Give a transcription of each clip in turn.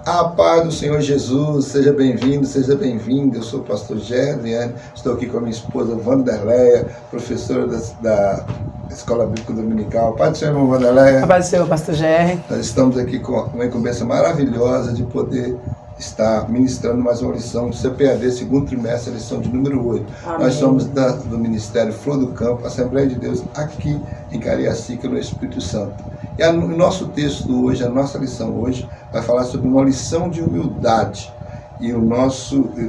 A paz do Senhor Jesus, seja bem-vindo, seja bem-vinda. Eu sou o pastor Gerliane, estou aqui com a minha esposa Wanderleia, professora da Escola Bíblica Dominical. A paz do Senhor, irmã Wanderleia. A paz do Senhor, pastor Gerry. Nós estamos aqui com uma incumbência maravilhosa de poder estar ministrando mais uma lição do CPAD, segundo trimestre, a lição de número 8. Amém. Nós somos do Ministério Flor do Campo, Assembleia de Deus, aqui em Cariacica, no Espírito Santo. E o nosso texto hoje, a nossa lição hoje, vai falar sobre uma lição de humildade. E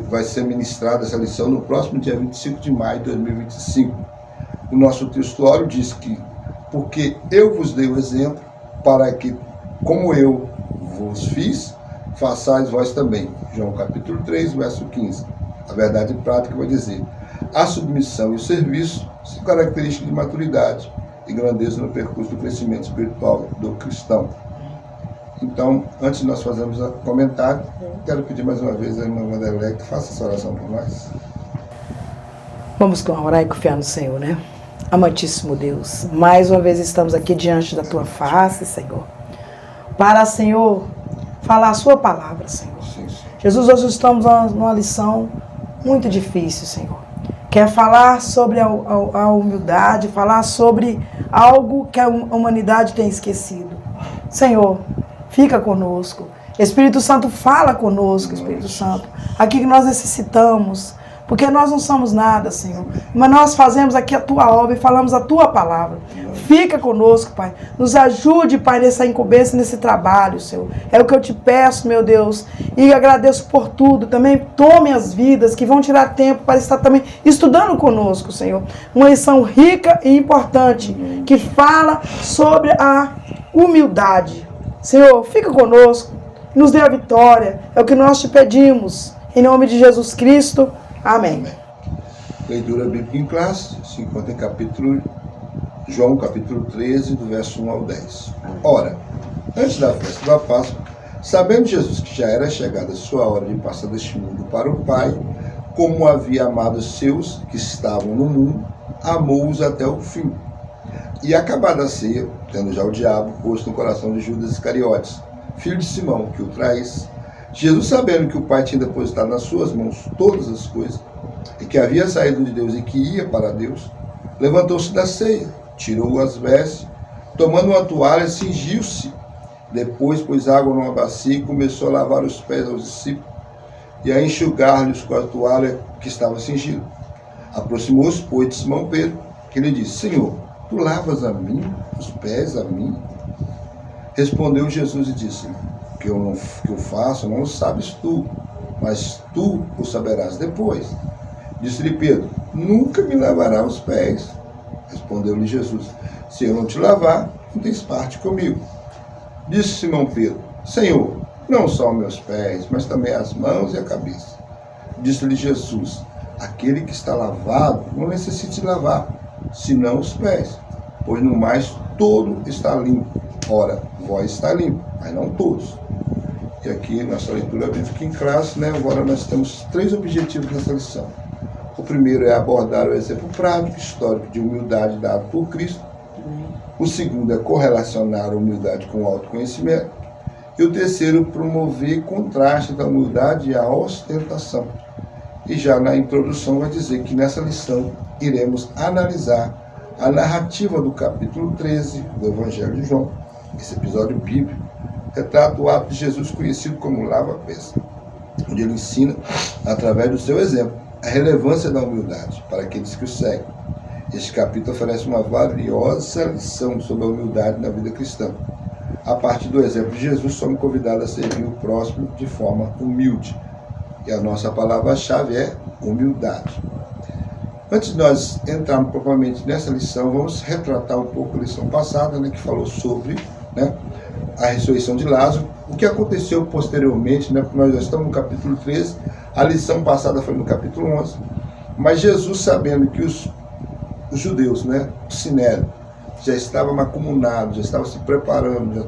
vai ser ministrada essa lição no próximo dia 25 de maio de 2025. O nosso textuário diz que, porque eu vos dei o exemplo, para que, como eu vos fiz, façais vós também. João capítulo 3, verso 15. A verdade prática vai dizer: a submissão e o serviço são características de maturidade e grandeza no percurso do crescimento espiritual do cristão. Então, antes de nós fazermos o comentário, quero pedir mais uma vez a irmã Wanderleia que faça essa oração por nós. Vamos orar e confiar no Senhor, né? Amantíssimo Deus, mais uma vez estamos aqui diante da Tua face, Senhor, para, Senhor, falar a Sua palavra, Senhor. Sim. Jesus, hoje estamos numa lição muito difícil, Senhor. Quer falar sobre a humildade, falar sobre algo que a humanidade tem esquecido. Senhor, fica conosco. Espírito Santo, fala conosco, Espírito Santo. Aqui que nós necessitamos, porque nós não somos nada, Senhor. Mas nós fazemos aqui a Tua obra e falamos a Tua palavra. Fica conosco, Pai. Nos ajude, Pai, nessa incumbência, nesse trabalho, Senhor. É o que eu te peço, meu Deus. E agradeço por tudo. Também tome as vidas que vão tirar tempo para estar também estudando conosco, Senhor. Uma lição rica e importante que fala sobre a humildade. Senhor, fica conosco. Nos dê a vitória. É o que nós te pedimos. Em nome de Jesus Cristo. Amém. Leitura bíblica em classe, se encontra em João capítulo 13, do verso 1 ao 10. Ora, antes da festa da Páscoa, sabendo Jesus que já era chegada a sua hora de passar deste mundo para o Pai, como havia amado os seus que estavam no mundo, amou-os até o fim. E acabada a ceia, tendo já o diabo posto no coração de Judas Iscariotes, filho de Simão, que o traz, Jesus, sabendo que o Pai tinha depositado nas suas mãos todas as coisas, e que havia saído de Deus e que ia para Deus, levantou-se da ceia, tirou as vestes, tomando uma toalha, cingiu-se. Depois pôs água numa bacia e começou a lavar os pés aos discípulos e a enxugar-lhes com a toalha que estava cingida. Aproximou-se, pois, de Simão Pedro, que lhe disse: Senhor, tu lavas a mim, os pés a mim? Respondeu Jesus e disse: que eu faço não o sabes tu, mas tu o saberás depois. Disse-lhe Pedro: nunca me lavará os pés. Respondeu-lhe Jesus: se eu não te lavar, não tens parte comigo. Disse Simão Pedro: Senhor, não só meus pés, mas também as mãos e a cabeça. Disse-lhe Jesus: aquele que está lavado não necessita de lavar, senão os pés, pois no mais todo está limpo. Ora, vós está limpo, mas não todos. E aqui, nossa leitura bíblica em classe, né? Agora nós temos 3 objetivos nessa lição. O primeiro é abordar o exemplo prático, histórico de humildade dado por Cristo. O segundo é correlacionar a humildade com o autoconhecimento. E o terceiro, promover contraste da humildade e a ostentação. E já na introdução vai dizer que nessa lição iremos analisar a narrativa do capítulo 13 do Evangelho de João. Esse episódio bíblico retrata o ato de Jesus conhecido como lava-pés, onde ele ensina, através do seu exemplo, a relevância da humildade para aqueles que o seguem. Este capítulo oferece uma valiosa lição sobre a humildade na vida cristã. A partir do exemplo de Jesus, somos convidados a servir o próximo de forma humilde. E a nossa palavra-chave é humildade. Antes de nós entrarmos propriamente nessa lição, vamos retratar um pouco a lição passada, né, que falou sobre, né, a ressurreição de Lázaro, o que aconteceu posteriormente, né, porque nós já estamos no capítulo 13, a lição passada foi no capítulo 11, mas Jesus, sabendo que os judeus, né, o Sinédrio, já estavam acumulados, já estavam se preparando,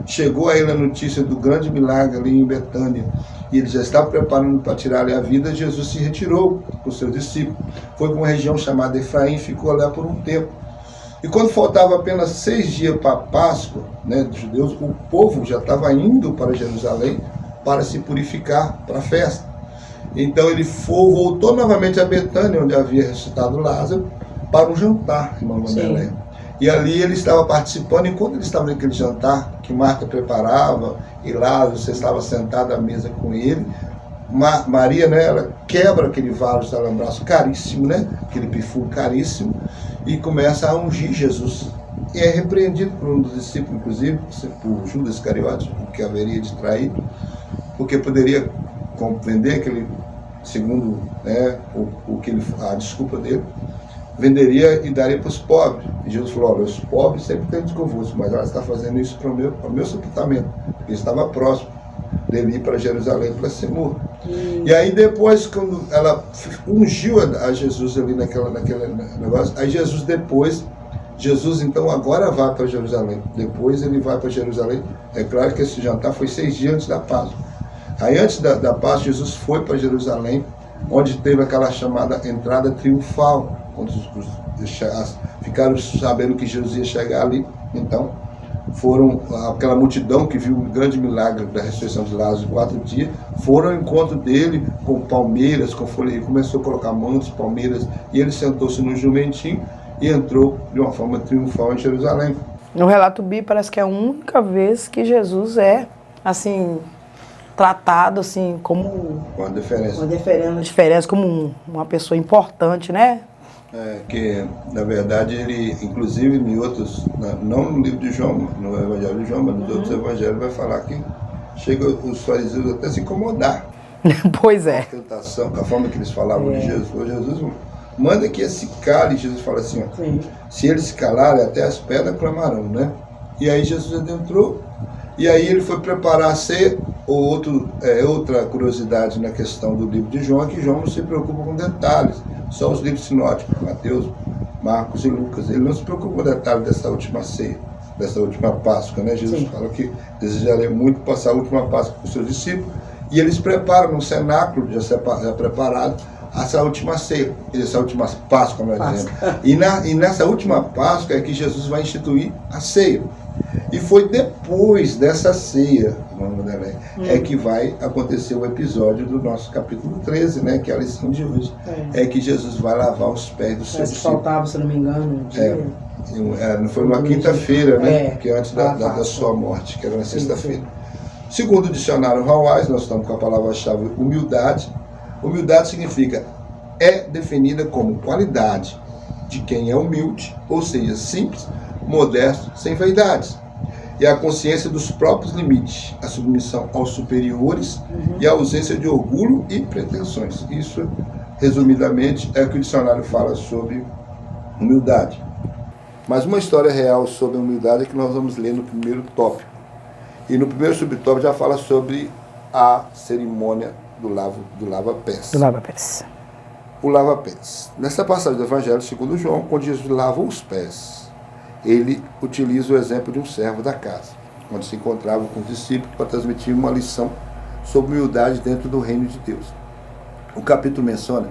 chegou a ele a notícia do grande milagre ali em Betânia, e ele já estava preparando para tirar-lhe a vida. Jesus se retirou com os seus discípulos, foi para uma região chamada Efraim, ficou lá por um tempo. E quando faltava apenas 6 dias para a Páscoa, né, dos judeus, o povo já estava indo para Jerusalém para se purificar para a festa. Então ele voltou novamente a Betânia, onde havia ressuscitado Lázaro, para um jantar, irmã Wanderlei. E ali ele estava participando, enquanto ele estava naquele jantar, que Marta preparava, e Lázaro, você estava sentado à mesa com ele, Maria, né, ela quebra aquele vaso de alambraço caríssimo, né, aquele perfume caríssimo, e começa a ungir Jesus. E é repreendido por um dos discípulos, inclusive, por Judas Iscariote, que haveria de trair, porque poderia vender aquele, segundo, né, a desculpa dele, venderia e daria para os pobres. E Jesus falou: olha, os pobres sempre têm convosco, mas ela está fazendo isso para o meu sepultamento, porque estava próximo dele ir para Jerusalém para ser morto. E aí depois, quando ela ungiu a Jesus ali naquele negócio, aí Jesus então agora vai para Jerusalém. Depois ele vai para Jerusalém. É claro que esse jantar foi 6 dias antes da Páscoa. Aí antes da Páscoa, Jesus foi para Jerusalém, onde teve aquela chamada entrada triunfal, quando ficaram sabendo que Jesus ia chegar ali. Então foram aquela multidão que viu o grande milagre da ressurreição de Lázaro em 4 dias, foram ao encontro dele com palmeiras, com folha, ele começou a colocar mantos, palmeiras, e ele sentou-se no jumentinho e entrou de uma forma triunfal em Jerusalém. No relato bíblico parece que é a única vez que Jesus é assim tratado assim como uma diferença. Uma diferença como uma pessoa importante, né? Que na verdade ele, inclusive em outros, não no livro de João, no Evangelho de João, mas nos outros evangelhos vai falar que chega os fariseus até se incomodar. Pois é. Com a forma que eles falavam de Jesus. Jesus manda que se cale, Jesus fala assim, ó, se eles se calarem, até as pedras clamarão, né? E aí Jesus adentrou, e aí ele foi preparar a ceia. Outra curiosidade na questão do livro de João é que João não se preocupa com detalhes. Só os livros sinóticos, Mateus, Marcos e Lucas, ele não se preocupa com detalhes dessa última ceia, dessa última Páscoa, né? Jesus fala que desejaria muito passar a última Páscoa com os seus discípulos, e eles preparam no cenáculo, já preparado, essa última ceia, essa última Páscoa, melhor dizendo. E nessa última Páscoa é que Jesus vai instituir a ceia. E foi depois dessa ceia, é que vai acontecer o episódio do nosso capítulo 13, né, que é a lição de hoje. É que Jesus vai lavar os pés dos seus discípulos. Faltava, se não me engano, um dia. Não foi numa quinta-feira, né, que antes da sua morte, que era na sexta-feira. Segundo o dicionário Hawais, nós estamos com a palavra-chave humildade. Humildade significa, é definida como qualidade de quem é humilde, ou seja, simples, modesto, sem vaidades. E a consciência dos próprios limites, a submissão aos superiores e a ausência de orgulho e pretensões. Isso, resumidamente, é o que o dicionário fala sobre humildade. Mas uma história real sobre a humildade é que nós vamos ler no primeiro tópico. E no primeiro subtópico já fala sobre a cerimônia do lava-pés. O lava-pés. Nessa passagem do Evangelho segundo João, quando Jesus lava os pés, ele utiliza o exemplo de um servo da casa, onde se encontrava com os discípulos para transmitir uma lição sobre humildade dentro do reino de Deus. O capítulo menciona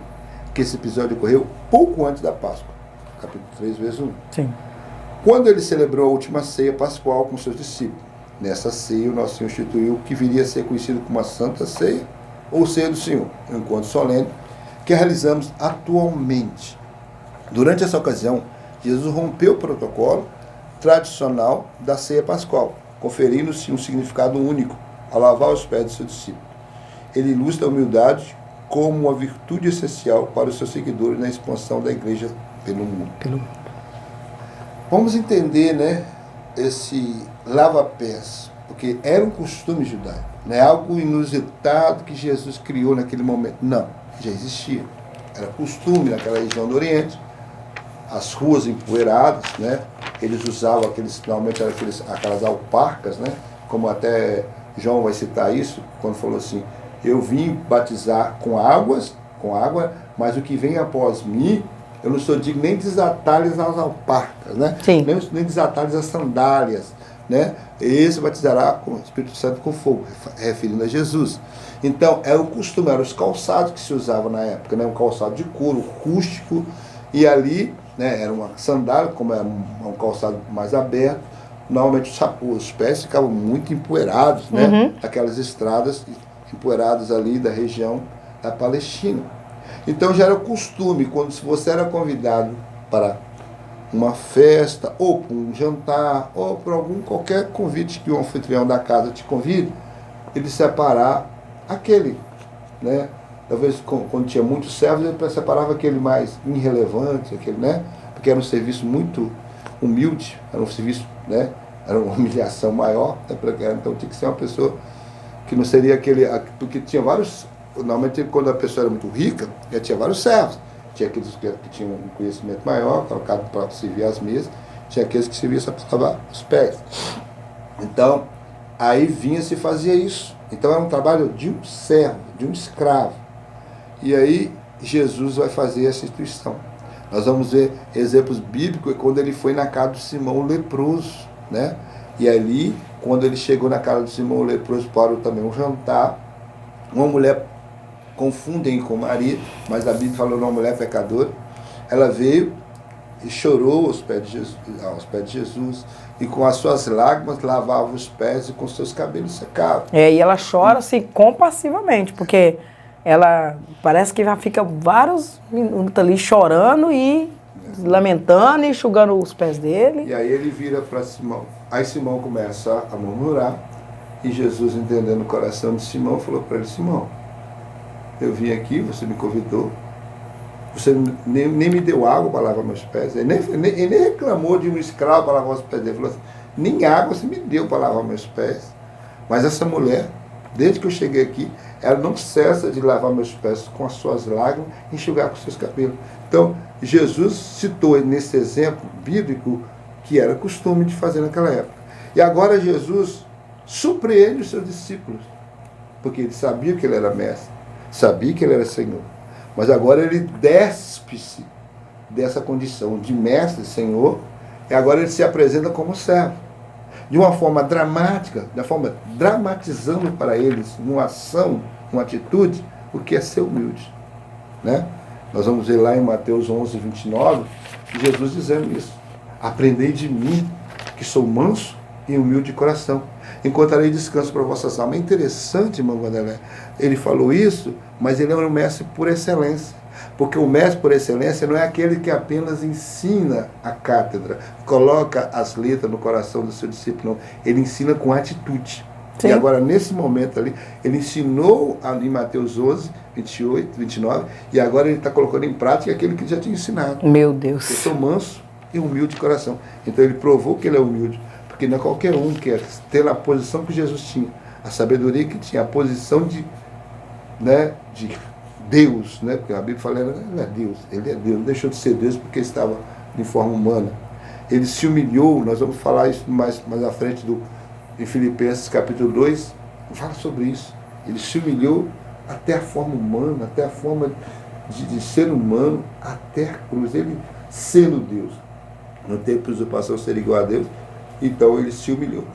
que esse episódio ocorreu pouco antes da Páscoa, capítulo 3, verso 1. Sim. Quando ele celebrou a última ceia pascual com seus discípulos. Nessa ceia, o nosso Senhor instituiu o que viria a ser conhecido como a Santa Ceia, ou Ceia do Senhor, um encontro solene que realizamos atualmente. Durante essa ocasião, Jesus rompeu o protocolo tradicional da ceia pascual, conferindo-se um significado único ao lavar os pés dos seus discípulos. Ele ilustra a humildade como uma virtude essencial para os seus seguidores na expansão da igreja pelo mundo. Vamos entender, né, esse lava-pés, porque era um costume judaico, não é algo inusitado que Jesus criou naquele momento. Não, já existia. Era costume naquela região do Oriente, as ruas empoeiradas, né? Eles usavam normalmente aquelas alparcas, né? Como até João vai citar isso, quando falou assim, eu vim batizar com água, mas o que vem após mim, eu não sou digno nem desatar-lhes as alparcas, né? Nem desatar-lhes as sandálias, né? Esse batizará com o Espírito Santo com fogo, referindo a Jesus. Então, era o costume, eram os calçados que se usavam na época, né? Um calçado de couro, rústico, e ali, né, era uma sandália, como era um calçado mais aberto, normalmente os pés ficavam muito empoeirados, né? Aquelas estradas, empoeirados ali da região da Palestina. Então já era costume, quando você era convidado para uma festa, ou para um jantar, ou para qualquer convite que o anfitrião da casa te convide, ele separar aquele, né? Talvez quando tinha muitos servos, ele separava aquele mais irrelevante, aquele, né? Porque era um serviço muito humilde, era um serviço, né? Era uma humilhação maior, né? Então tinha que ser uma pessoa que não seria aquele, porque tinha vários, normalmente quando a pessoa era muito rica, já tinha vários servos. Tinha aqueles que tinham um conhecimento maior, colocado para servir as mesas, tinha aqueles que serviam só para lavar os pés. Então, aí vinha se fazia isso. Então era um trabalho de um servo, de um escravo. E aí Jesus vai fazer essa instituição. Nós vamos ver exemplos bíblicos quando ele foi na casa de Simão o leproso, né? E ali, quando ele chegou na casa de Simão o leproso para também um jantar, uma mulher, confundem com Maria, mas a Bíblia falou uma mulher pecadora, ela veio e chorou aos pés de Jesus, e com as suas lágrimas lavava os pés e com seus cabelos secava. E ela chora assim compassivamente, porque ela parece que já fica vários minutos ali chorando e lamentando e enxugando os pés dele. E aí ele vira para Simão. Aí Simão começa a murmurar, e Jesus, entendendo o coração de Simão, falou para ele: Simão, eu vim aqui, você me convidou, você nem me deu água para lavar meus pés. Ele nem reclamou de um escravo para lavar os pés dele. Ele falou assim: nem água você me deu para lavar meus pés. Mas essa mulher, desde que eu cheguei aqui, ela não cessa de lavar meus pés com as suas lágrimas e enxugar com os seus cabelos. Então, Jesus citou nesse exemplo bíblico que era costume de fazer naquela época. E agora Jesus surpreende os seus discípulos, porque ele sabia que ele era mestre, sabia que ele era Senhor, mas agora ele despe-se dessa condição de mestre, Senhor, e agora ele se apresenta como servo, de uma forma dramática, dramatizando para eles, numa ação, uma atitude, o que é ser humilde, né? Nós vamos ver lá em Mateus 11, 29, Jesus dizendo isso: aprendei de mim, que sou manso e humilde de coração, encontrarei descanso para vossas almas. É interessante, irmão Wanderlei, ele falou isso, mas ele é um mestre por excelência, porque o mestre por excelência não é aquele que apenas ensina a cátedra, coloca as letras no coração do seu discípulo, não. Ele ensina com atitude. Sim. E agora, nesse momento ali, ele ensinou em Mateus 11, 28, 29, e agora ele está colocando em prática aquilo que ele já tinha ensinado. Meu Deus. Eu sou manso e humilde de coração. Então ele provou que ele é humilde, porque não é qualquer um que é ter a posição que Jesus tinha, a sabedoria que tinha, a posição de Deus, né? Porque a Bíblia fala, ele é Deus, não deixou de ser Deus porque estava em forma humana. Ele se humilhou, nós vamos falar isso mais à frente em Filipenses capítulo 2, fala sobre isso. Ele se humilhou até a forma humana, até a forma de ser humano, até a cruz. Ele sendo Deus, não teve preocupação ser igual a Deus, então ele se humilhou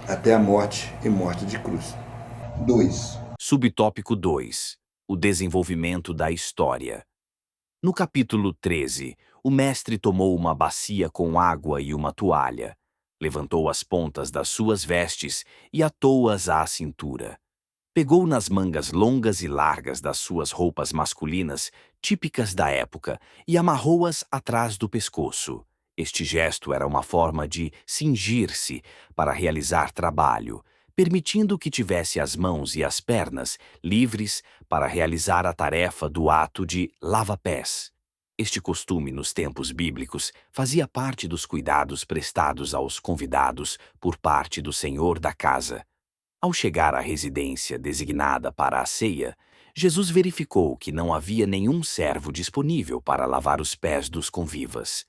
até a morte e morte de cruz. 2. Subtópico 2. O desenvolvimento da história. No capítulo 13, o mestre tomou uma bacia com água e uma toalha, levantou as pontas das suas vestes e atou-as à cintura. Pegou nas mangas longas e largas das suas roupas masculinas, típicas da época, e amarrou-as atrás do pescoço. Este gesto era uma forma de cingir-se para realizar trabalho, permitindo que tivesse as mãos e as pernas livres para realizar a tarefa do ato de lava-pés. Este costume, nos tempos bíblicos, fazia parte dos cuidados prestados aos convidados por parte do senhor da casa. Ao chegar à residência designada para a ceia, Jesus verificou que não havia nenhum servo disponível para lavar os pés dos convivas.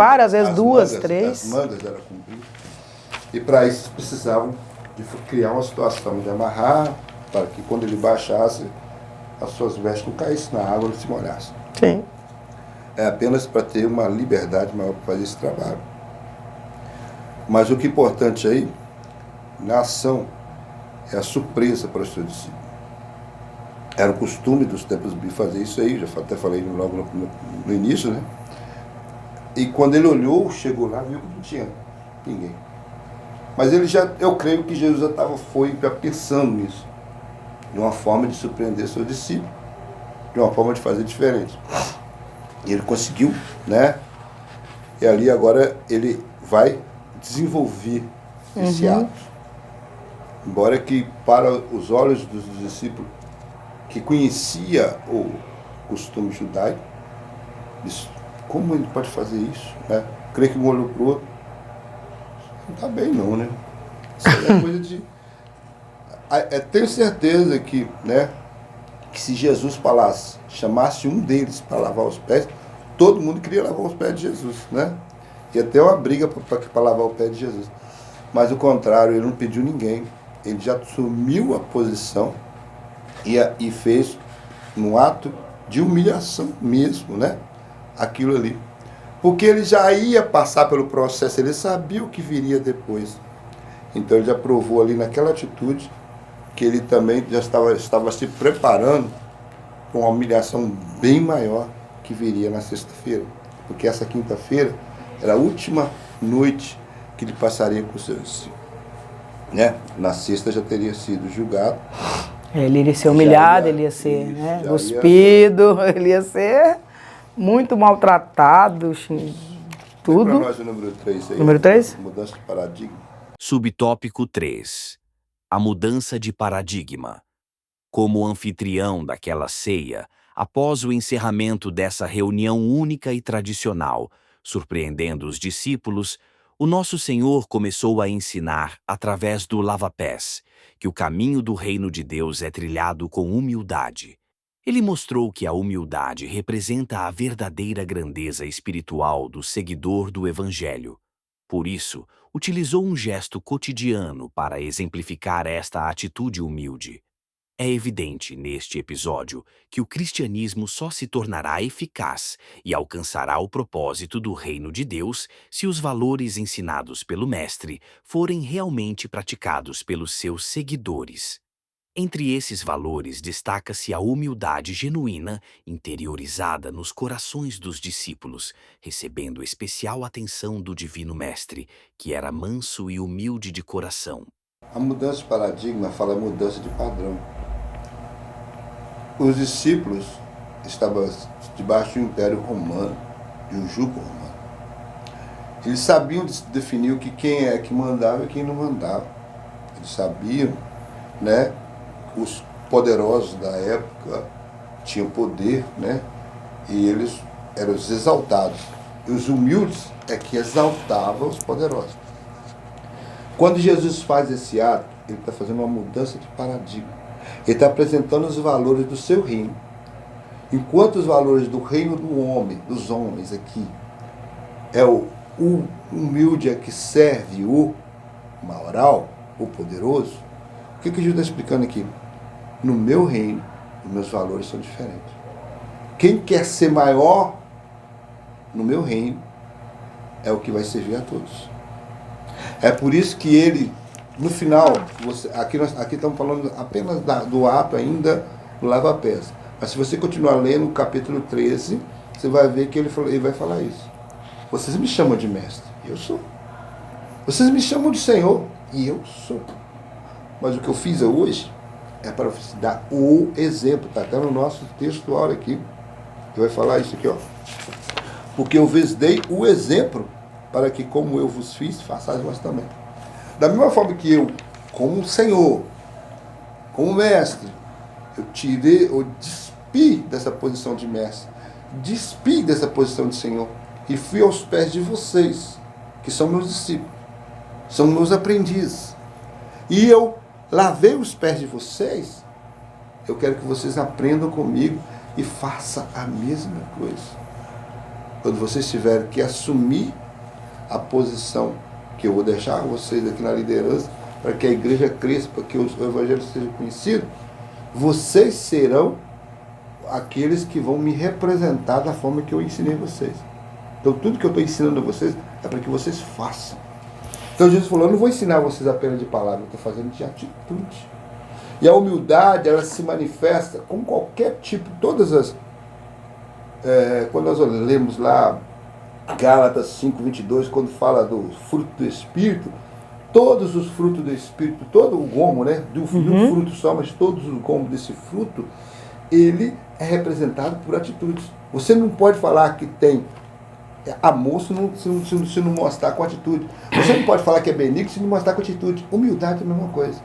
Várias vezes, duas, três. As mangas eram compridas. E para isso precisavam de criar uma situação de amarrar, para que quando ele baixasse, as suas vestes não caíssem na água, não se molhassem. Sim. É apenas para ter uma liberdade maior para fazer esse trabalho. Mas o que é importante aí, na ação é a surpresa para os seus discípulos. Era o costume dos tempos de fazer isso aí, já até falei logo no início, né? E quando ele olhou, chegou lá, viu que não tinha ninguém. Mas eu creio que Jesus já foi pensando nisso, de uma forma de surpreender seus discípulos, de uma forma de fazer diferente. E ele conseguiu, né? E ali agora ele vai desenvolver esse ato. Embora que para os olhos dos discípulos que conhecia o costume judaico, disse, como ele pode fazer isso? Né? Creio que um olhou para o outro. Não está bem não, né? Isso aí é coisa de... tenho certeza que, né, que se Jesus falasse, chamasse um deles para lavar os pés, todo mundo queria lavar os pés de Jesus, né? E até uma briga para lavar o pé de Jesus. Mas o contrário, ele não pediu ninguém. Ele já assumiu a posição e fez um ato de humilhação mesmo, né? Aquilo ali. Porque ele já ia passar pelo processo, ele sabia o que viria depois. Então ele já provou ali naquela atitude que ele também já estava se preparando para uma humilhação bem maior que viria na sexta-feira. Porque essa quinta-feira era a última noite que ele passaria com os seus discípulos. Né? Na sexta já teria sido julgado. Ele iria ser humilhado, ele ia ser, né, cuspido, ele ia ser muito maltratado, tudo. Para nós o número 3 aí. Número 3? Mudança de paradigma. Subtópico 3. A mudança de paradigma. Como anfitrião daquela ceia, após o encerramento dessa reunião única e tradicional, surpreendendo os discípulos, o nosso Senhor começou a ensinar, através do lava-pés, que o caminho do reino de Deus é trilhado com humildade. Ele mostrou que a humildade representa a verdadeira grandeza espiritual do seguidor do Evangelho. Por isso, utilizou um gesto cotidiano para exemplificar esta atitude humilde. É evidente neste episódio que o cristianismo só se tornará eficaz e alcançará o propósito do reino de Deus se os valores ensinados pelo Mestre forem realmente praticados pelos seus seguidores. Entre esses valores destaca-se a humildade genuína interiorizada nos corações dos discípulos, recebendo especial atenção do Divino Mestre, que era manso e humilde de coração. A mudança de paradigma fala mudança de padrão. Os discípulos estavam debaixo do Império Romano, de um jugo romano. Eles sabiam definir quem é que mandava e quem não mandava. Eles sabiam, né? Os poderosos da época tinham poder, né? E eles eram os exaltados. E os humildes é que exaltavam os poderosos. Quando Jesus faz esse ato, ele está fazendo uma mudança de paradigma. Ele está apresentando os valores do seu reino. Enquanto os valores do reino do homem, dos homens aqui, é o humilde é que serve o maioral, o poderoso, o que Jesus está explicando aqui? No meu reino, os meus valores são diferentes. Quem quer ser maior no meu reino é o que vai servir a todos. É por isso que ele, no final, aqui estamos falando apenas do ato ainda do lava-pés. Mas se você continuar lendo o capítulo 13, você vai ver que ele vai falar isso. Vocês me chamam de mestre, e eu sou. Vocês me chamam de Senhor, e eu sou. Mas o que eu fiz hoje é para você dar o exemplo. Está até no nosso textual aqui. Que vai falar isso aqui, ó. Porque eu vos dei o exemplo para que, como eu vos fiz, façais vós também. Da mesma forma que eu, como Senhor, como mestre, eu despi dessa posição de mestre, despi dessa posição de Senhor e fui aos pés de vocês, que são meus discípulos, são meus aprendizes. E eu lavei os pés de vocês, eu quero que vocês aprendam comigo e façam a mesma coisa. Quando vocês tiverem que assumir a posição que eu vou deixar vocês aqui na liderança, para que a igreja cresça, para que o evangelho seja conhecido, vocês serão aqueles que vão me representar da forma que eu ensinei vocês. Então tudo que eu estou ensinando a vocês é para que vocês façam. Então Jesus falou, eu não vou ensinar vocês apenas de palavra, eu estou fazendo de atitude. E a humildade, ela se manifesta com qualquer tipo, todas as... quando nós lemos lá Gálatas 5:22, quando fala do fruto do Espírito, todos os frutos do Espírito, todo o gomo, né, de um fruto só, mas todos os gomos desse fruto, ele é representado por atitudes. Você não pode falar que tem amor se não mostrar com atitude. Você não pode falar que é benigno se não mostrar com atitude. Humildade é a mesma coisa.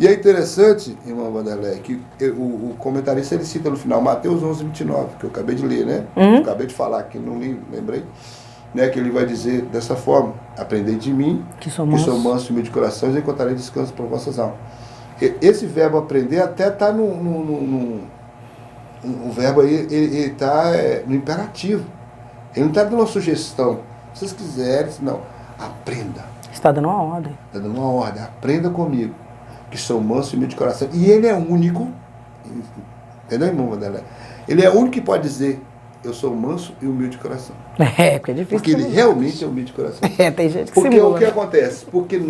E é interessante, irmão Vanderlei, que o comentarista ele cita no final Mateus 11:29, que eu acabei de ler, né? Eu acabei de falar aqui, não li, lembrei. Né, que ele vai dizer dessa forma: aprendei de mim, que sou manso e humilde de coração, e encontrarei descanso para vossas almas. Esse verbo aprender até está o verbo aí, ele está no imperativo. Ele não está dando uma sugestão. Se vocês quiserem, não. Aprenda. Está dando uma ordem. Está dando uma ordem. Aprenda comigo, que sou manso e humilde de coração. E ele é único, entendeu, irmão Vanderlei? Ele é o único que pode dizer: eu sou manso e humilde de coração. Porque é difícil. Porque ele realmente é humilde de coração. Tem gente que porque simula, o que acontece? Porque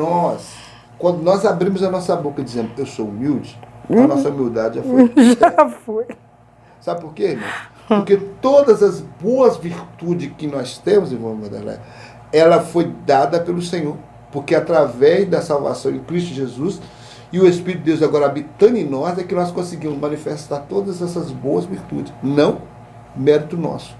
quando nós abrimos a nossa boca dizendo eu sou humilde, a nossa humildade já foi. Já foi. Sabe por quê, irmão? Porque todas as boas virtudes que nós temos, irmão Vanderlei, ela foi dada pelo Senhor. Porque através da salvação em Cristo Jesus e o Espírito de Deus agora habitando em nós, é que nós conseguimos manifestar todas essas boas virtudes. Não mérito nosso.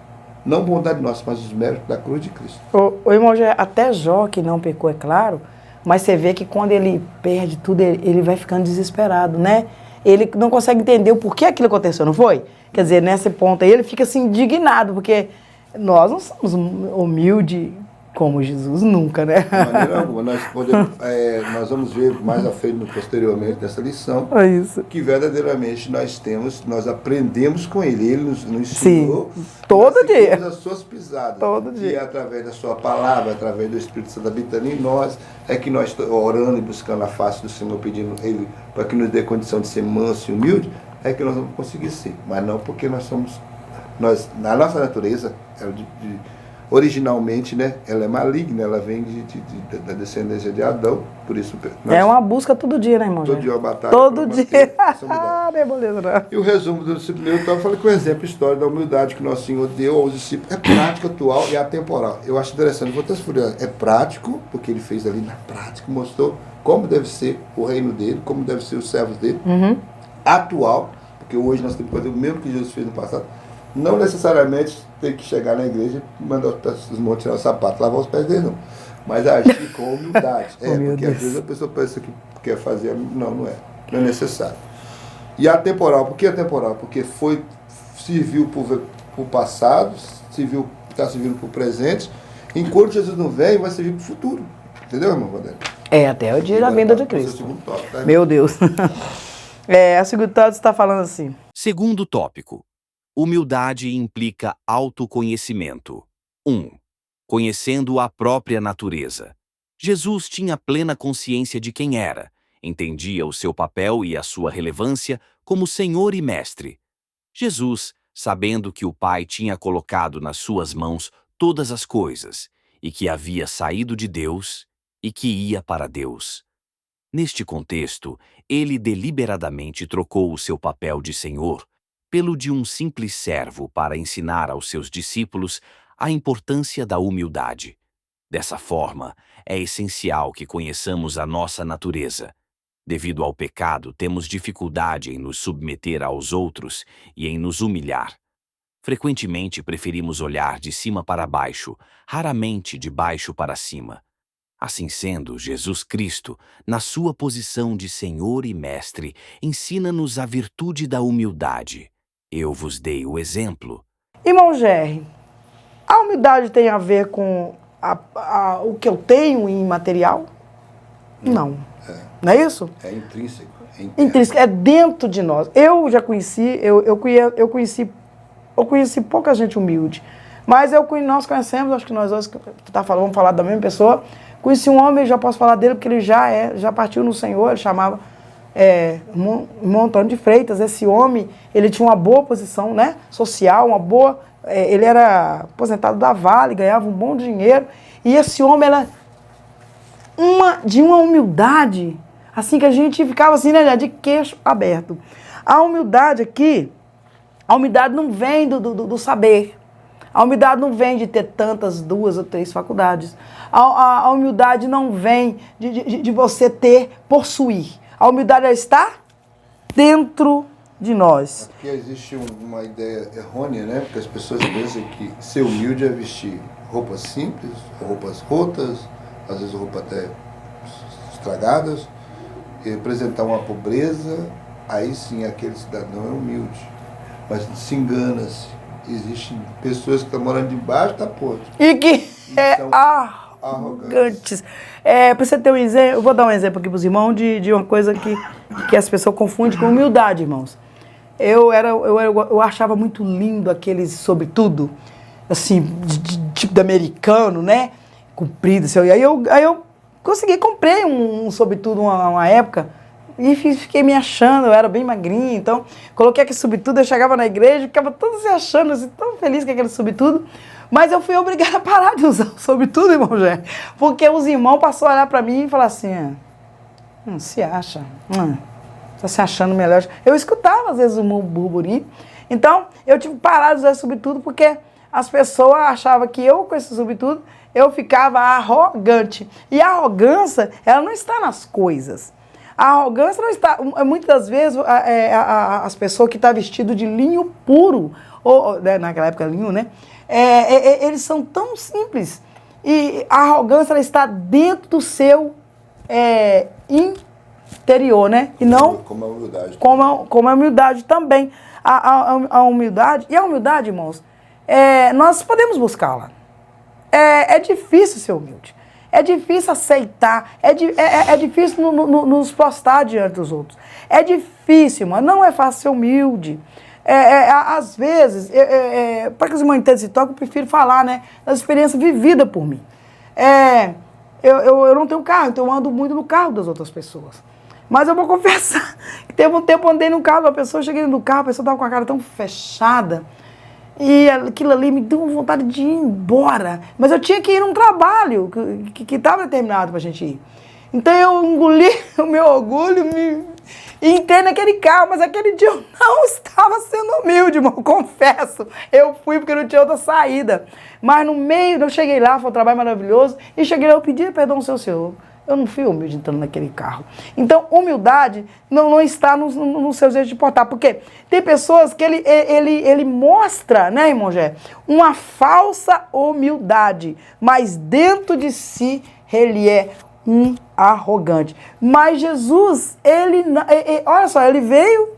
Não bondade nossa, mas os méritos da cruz de Cristo. O irmão, até Jó, que não pecou, é claro, mas você vê que quando ele perde tudo, ele vai ficando desesperado, né? Ele não consegue entender o porquê aquilo aconteceu, não foi? Quer dizer, nesse ponto aí, ele fica assim, indignado, porque nós não somos humildes como Jesus nunca, né? De maneira alguma. Nós vamos ver mais à frente, posteriormente, nessa lição, que verdadeiramente nós aprendemos com ele. Ele nos ensinou. Sim, todo dia. As suas pisadas. Todo dia. E através da sua palavra, através do Espírito Santo habitando em nós, é que nós, orando e buscando a face do Senhor, pedindo ele para que nos dê condição de ser manso e humilde, é que nós vamos conseguir ser. Mas não porque nós somos... Na nossa natureza, originalmente, né, ela é maligna, ela vem da descendência de Adão, por isso... É uma busca todo dia, né, irmão? Todo dia uma batalha. Todo dia. Não é beleza, não. E o resumo do disciplinado, então, eu falei que o exemplo histórico da humildade que nosso Senhor deu aos discípulos é prático, atual e atemporal. Eu acho interessante, vou ter essa curiosidade. É prático, porque ele fez ali na prática, mostrou como deve ser o reino dele, como deve ser os servos dele. Atual, porque hoje nós temos que fazer o mesmo que Jesus fez no passado. Não necessariamente tem que chegar na igreja e mandar os irmãos tirar o sapato, lavar os pés dele, não. Mas agir com humildade. Porque às vezes a pessoa pensa que quer fazer, não é. Não é necessário. E atemporal, por que atemporal? Porque serviu para o passado, está servindo para o presente. Enquanto Jesus não vem, vai servir para o futuro. Entendeu, irmão Vanderlei? Até o dia da vinda de Cristo. Top, tá? Meu Deus. A segunda tópico está falando assim. Segundo tópico. Humildade implica autoconhecimento. 1. Conhecendo a própria natureza. Jesus tinha plena consciência de quem era, entendia o seu papel e a sua relevância como Senhor e Mestre. Jesus, sabendo que o Pai tinha colocado nas suas mãos todas as coisas, e que havia saído de Deus e que ia para Deus. Neste contexto, ele deliberadamente trocou o seu papel de Senhor pelo de um simples servo para ensinar aos seus discípulos a importância da humildade. Dessa forma, é essencial que conheçamos a nossa natureza. Devido ao pecado, temos dificuldade em nos submeter aos outros e em nos humilhar. Frequentemente preferimos olhar de cima para baixo, raramente de baixo para cima. Assim sendo, Jesus Cristo, na sua posição de Senhor e Mestre, ensina-nos a virtude da humildade. Eu vos dei o exemplo. Irmão Gerry, a humildade tem a ver com o que eu tenho em material? Não. Não é isso? É intrínseco. Intrínseco, é dentro de nós. Eu já conheci, eu conheci pouca gente humilde, mas nós conhecemos, acho que nós dois vamos falar da mesma pessoa. Conheci um homem, já posso falar dele, porque ele já partiu no Senhor, ele chamava irmão Antônio de Freitas. Esse homem, ele tinha uma boa posição, né, social, ele era aposentado da Vale, ganhava um bom dinheiro, e esse homem era de uma humildade, assim que a gente ficava assim, né, de queixo aberto. A humildade aqui, a humildade não vem do saber. A humildade não vem de ter tantas 2 ou 3 faculdades. A humildade não vem de você possuir. A humildade está dentro de nós. Aqui existe uma ideia errônea, né? Porque as pessoas pensam que ser humilde é vestir roupas simples, roupas rotas, às vezes roupas até estragadas, representar uma pobreza, aí sim aquele cidadão é humilde. Mas se engana-se. Existem pessoas que estão morando debaixo da ponte. E que são arrogantes. Para você ter um exemplo, eu vou dar um exemplo aqui para os irmãos de uma coisa que as pessoas confundem com humildade, irmãos. Eu achava muito lindo aqueles sobretudo, assim, tipo de americano, né? Comprido. Assim, aí eu comprei um sobretudo uma época e fiquei me achando, eu era bem magrinha, então coloquei aquele sobretudo, eu chegava na igreja, ficava todo se achando, assim, tão feliz com aquele sobretudo, mas eu fui obrigada a parar de usar o sobretudo, irmão Jé, porque os irmãos passaram a olhar pra mim e falar assim, se acha, tá se achando melhor. Eu escutava às vezes um burburinho, então eu tive que parar de usar sobretudo porque as pessoas achavam que eu com esse sobretudo eu ficava arrogante, e a arrogância, ela não está nas coisas. A arrogância não está, muitas das vezes, as pessoas que estão vestidas de linho puro, ou naquela época linho, né? Eles são tão simples. E a arrogância ela está dentro do seu interior, né? E não como a humildade. Como a humildade também. A humildade, e a humildade, irmãos, nós podemos buscá-la. É difícil ser humilde. É difícil aceitar, é difícil nos prostrar diante dos outros. É difícil, mas não é fácil ser humilde. Às vezes, para que os irmãos entendam esse toque, eu prefiro falar, né, das experiências vividas por mim. Eu não tenho carro, então eu ando muito no carro das outras pessoas. Mas eu vou confessar que teve um tempo eu andei no carro de uma pessoa, cheguei no carro, a pessoa estava com a cara tão fechada. E aquilo ali me deu vontade de ir embora. Mas eu tinha que ir num trabalho que estava determinado para a gente ir. Então eu engoli o meu orgulho e entrei naquele carro. Mas aquele dia eu não estava sendo humilde, irmão, confesso. Eu fui porque não tinha outra saída. Mas no meio, eu cheguei lá, foi um trabalho maravilhoso. E cheguei lá, eu pedi perdão ao seu Senhor. Eu não fui humilde entrando naquele carro. Então, humildade não está no seu jeito de portar. Porque tem pessoas que ele mostra, né, irmão Gé, uma falsa humildade. Mas dentro de si, ele é um arrogante. Mas Jesus, olha só, ele veio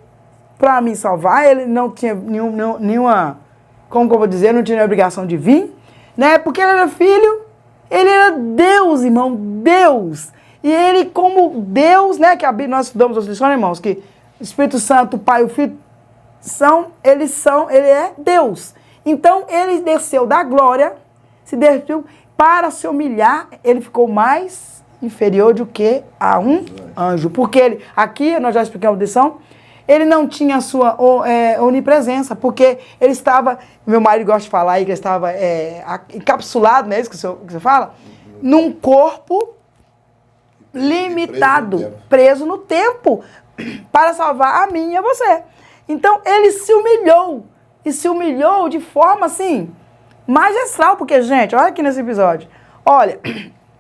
para me salvar. Ele não tinha nenhuma, como que eu vou dizer, não tinha obrigação de vir, né? Porque ele era filho. Ele era Deus, irmão, Deus. E ele, como Deus, né, que nós estudamos as lições, irmãos, que o Espírito Santo, o Pai e o Filho ele é Deus. Então, ele desceu da glória, se desceu para se humilhar, ele ficou mais inferior do que a um anjo. Porque aqui, nós já explicamos a lição, ele não tinha a sua onipresença, porque ele estava, meu marido gosta de falar aí, que ele estava encapsulado, não é isso que você fala? Num corpo limitado, preso no tempo, para salvar a mim e a você. Então, ele se humilhou, e se humilhou de forma, assim, magistral, porque, gente, olha aqui nesse episódio, olha,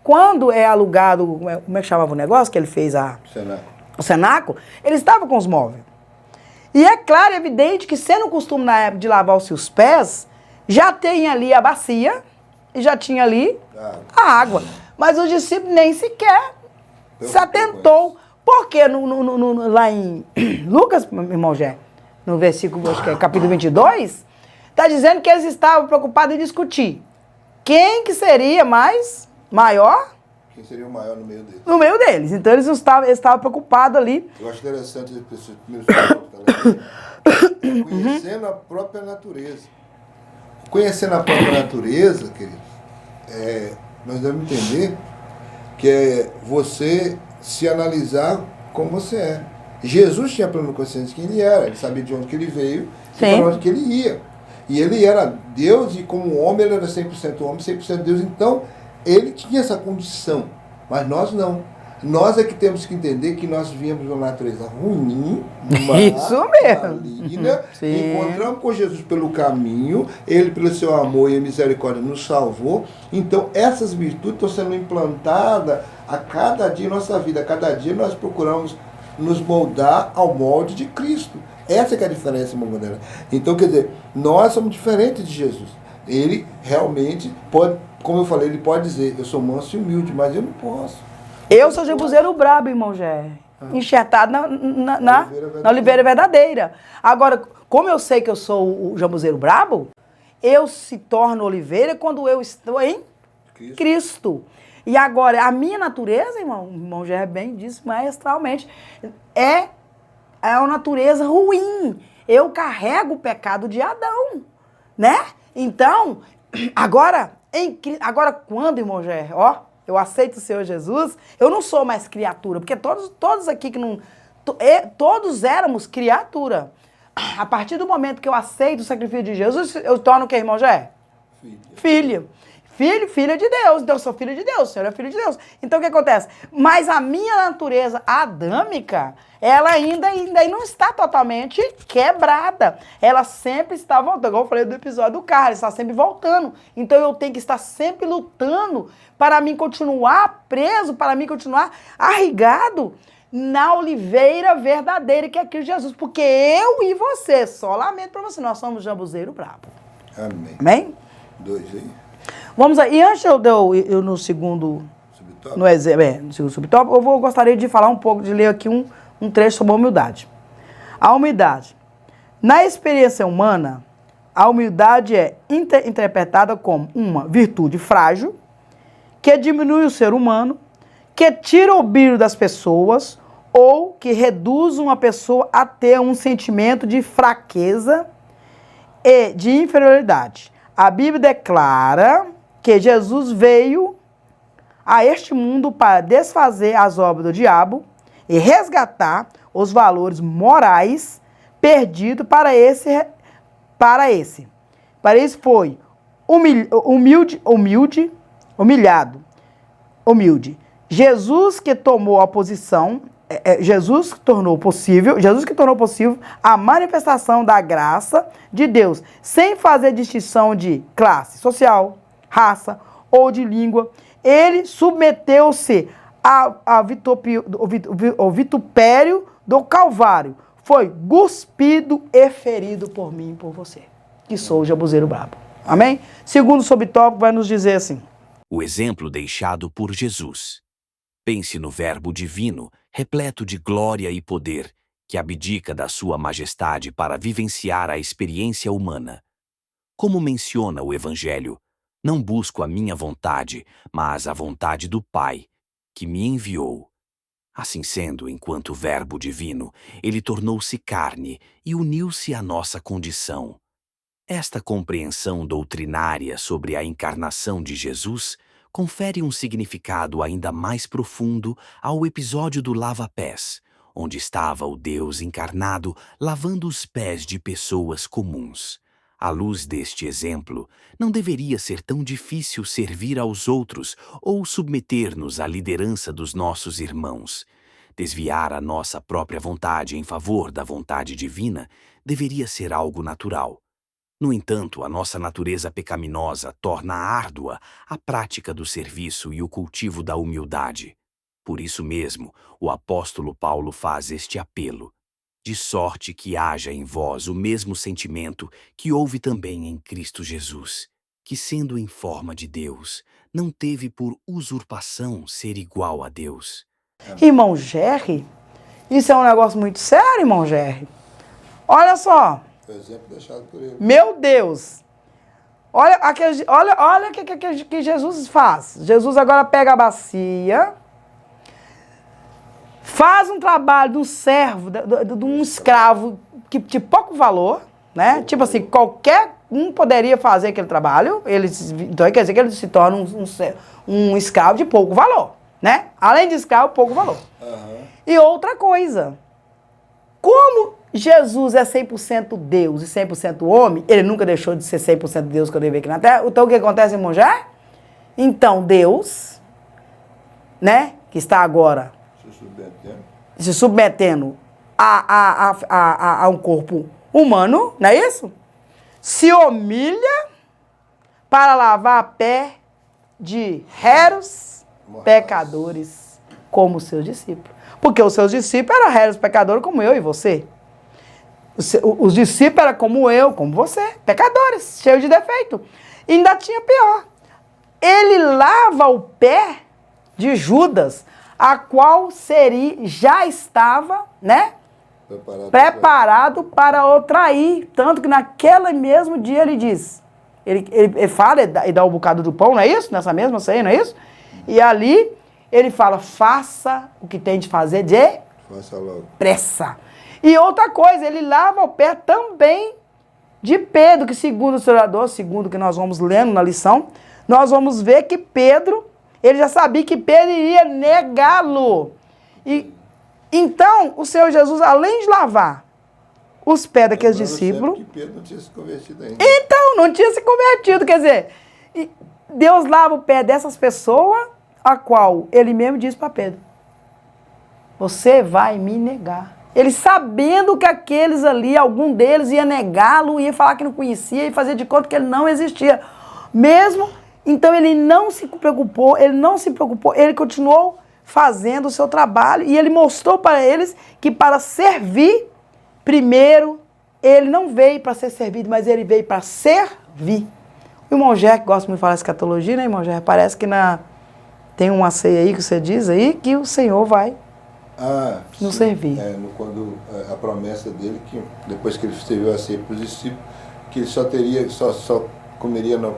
quando é alugado, como é que chamava o negócio que ele fez? O cenáculo, ele estava com os móveis. E é claro e evidente que, sendo o costume na época de lavar os seus pés, já tem ali a bacia e já tinha ali a água. Mas os discípulos nem sequer se atentou. Porque lá em Lucas, irmão Gé, no versículo, acho que é capítulo 22, está dizendo que eles estavam preocupados em discutir quem que seria maior. Quem seria o maior no meio deles? No meio deles. Então eles estavam preocupados ali. Eu acho interessante as pessoas conhecendo a própria natureza. Conhecendo a própria natureza, querido, nós devemos entender que é você se analisar como você é. Jesus tinha plena consciência de quem ele era, ele sabia de onde que ele veio e para onde que ele ia. E ele era Deus e como homem ele era 100% homem, 100% Deus, então ele tinha essa condição, mas nós não. Nós é que temos que entender que nós viemos de uma natureza ruim, Isso mesmo. maligna, Sim. encontramos com Jesus pelo caminho, Ele pelo seu amor e a misericórdia nos salvou. Então essas virtudes estão sendo implantadas a cada dia em nossa vida. A cada dia nós procuramos nos moldar ao molde de Cristo. Essa que é a diferença, irmã Mandela. Então, quer dizer, nós somos diferentes de Jesus. Ele realmente pode, como eu falei, ele pode dizer, eu sou manso e humilde, mas eu não posso. Eu sou jabuzeiro brabo, irmão Gé. Enxertado na oliveira verdadeira. Agora, como eu sei que eu sou o jabuzeiro brabo, eu se torno oliveira quando eu estou em Cristo. E agora, a minha natureza, irmão Gé bem disse maestralmente, é uma natureza ruim. Eu carrego o pecado de Adão, né? Então, agora quando, irmão Gé, eu aceito o Senhor Jesus, eu não sou mais criatura, porque todos aqui que não... todos éramos criatura. A partir do momento que eu aceito o sacrifício de Jesus, eu torno o que, irmão Gé? Filho. Filha de Deus. Então eu sou filho de Deus, o Senhor é filho de Deus. Então o que acontece? Mas a minha natureza adâmica, ela ainda não está totalmente quebrada. Ela sempre está voltando. Igual eu falei do episódio do carro, ela está sempre voltando. Então eu tenho que estar sempre lutando para mim continuar preso, para mim continuar arraigado na oliveira verdadeira, que é Cristo Jesus. Porque eu e você, só lamento para você, nós somos jambuzeiro brabo. Amém. Amém? 2 aí. Vamos aí, antes eu no segundo Subtópico. no segundo subtópico, eu gostaria de falar um pouco, de ler aqui um trecho sobre a humildade. A humildade. Na experiência humana, a humildade é interpretada como uma virtude frágil, que diminui o ser humano, que tira o brilho das pessoas, ou que reduz uma pessoa a ter um sentimento de fraqueza e de inferioridade. A Bíblia declara que Jesus veio a este mundo para desfazer as obras do diabo e resgatar os valores morais perdidos para isso foi humilde. Jesus que tomou a posição, Jesus que tornou possível a manifestação da graça de Deus, sem fazer distinção de classe social, raça ou de língua. Ele submeteu-se ao vitupério do Calvário. Foi cuspido e ferido por mim e por você, que sou o jabuzeiro brabo. Amém? Segundo subtópico vai nos dizer assim. O exemplo deixado por Jesus. Pense no Verbo divino, repleto de glória e poder, que abdica da sua majestade para vivenciar a experiência humana. Como menciona o Evangelho, não busco a minha vontade, mas a vontade do Pai, que me enviou. Assim sendo, enquanto Verbo divino, ele tornou-se carne e uniu-se à nossa condição. Esta compreensão doutrinária sobre a encarnação de Jesus confere um significado ainda mais profundo ao episódio do lava-pés, onde estava o Deus encarnado lavando os pés de pessoas comuns. À luz deste exemplo, não deveria ser tão difícil servir aos outros ou submeter-nos à liderança dos nossos irmãos. Desviar a nossa própria vontade em favor da vontade divina deveria ser algo natural. No entanto, a nossa natureza pecaminosa torna árdua a prática do serviço e o cultivo da humildade. Por isso mesmo, o apóstolo Paulo faz este apelo: de sorte que haja em vós o mesmo sentimento que houve também em Cristo Jesus, que, sendo em forma de Deus, não teve por usurpação ser igual a Deus. Irmão Gerry, isso é um negócio muito sério, irmão Gerry. Olha só. O exemplo deixado por ele. Meu Deus! Olha o que Jesus faz. Jesus agora pega a bacia, faz um trabalho de um servo, de um escravo de pouco valor, né? Tipo assim, qualquer um poderia fazer aquele trabalho, então quer dizer que ele se torna um escravo de pouco valor, né? Além de escravo, pouco valor. Uhum. E outra coisa, como Jesus é 100% Deus e 100% homem, ele nunca deixou de ser 100% Deus quando ele veio aqui na Terra. Então o que acontece, irmão Jé? Então Deus, né, que está agora se submetendo a um corpo humano, não é isso? Se humilha para lavar pé de réus pecadores como os seus discípulos. Porque os seus discípulos eram réus pecadores como eu e você. Os discípulos eram como eu, como você, pecadores, cheios de defeito. E ainda tinha pior. Ele lava o pé de Judas, a qual já estava, né? Preparado para o trair. Tanto que naquele mesmo dia ele diz, ele fala e dá o bocado do pão, não é isso? Nessa mesma ceia, não é isso? E ali ele fala, faça o que tem de fazer depressa. E outra coisa, ele lava o pé também de Pedro, que segundo o historiador, segundo o que nós vamos lendo na lição, nós vamos ver que Pedro, ele já sabia que Pedro iria negá-lo. E então, o Senhor Jesus, além de lavar os pés daqueles discípulos... Que Pedro não tinha se convertido ainda. Então, não tinha se convertido. Quer dizer, Deus lava o pé dessas pessoas, a qual ele mesmo disse para Pedro, você vai me negar. Ele sabendo que aqueles ali, algum deles ia negá-lo, ia falar que não conhecia, e fazer de conta que ele não existia. Mesmo, então ele não se preocupou, ele continuou fazendo o seu trabalho, e ele mostrou para eles que para servir, primeiro, ele não veio para ser servido, mas ele veio para servir. O irmão Ger, que gosta muito de falar escatologia, né, irmão Ger? Parece que tem uma ceia aí que você diz aí, que o Senhor vai nos servir. Quando a promessa dele, que depois que ele serviu a ceia para os discípulos, que ele só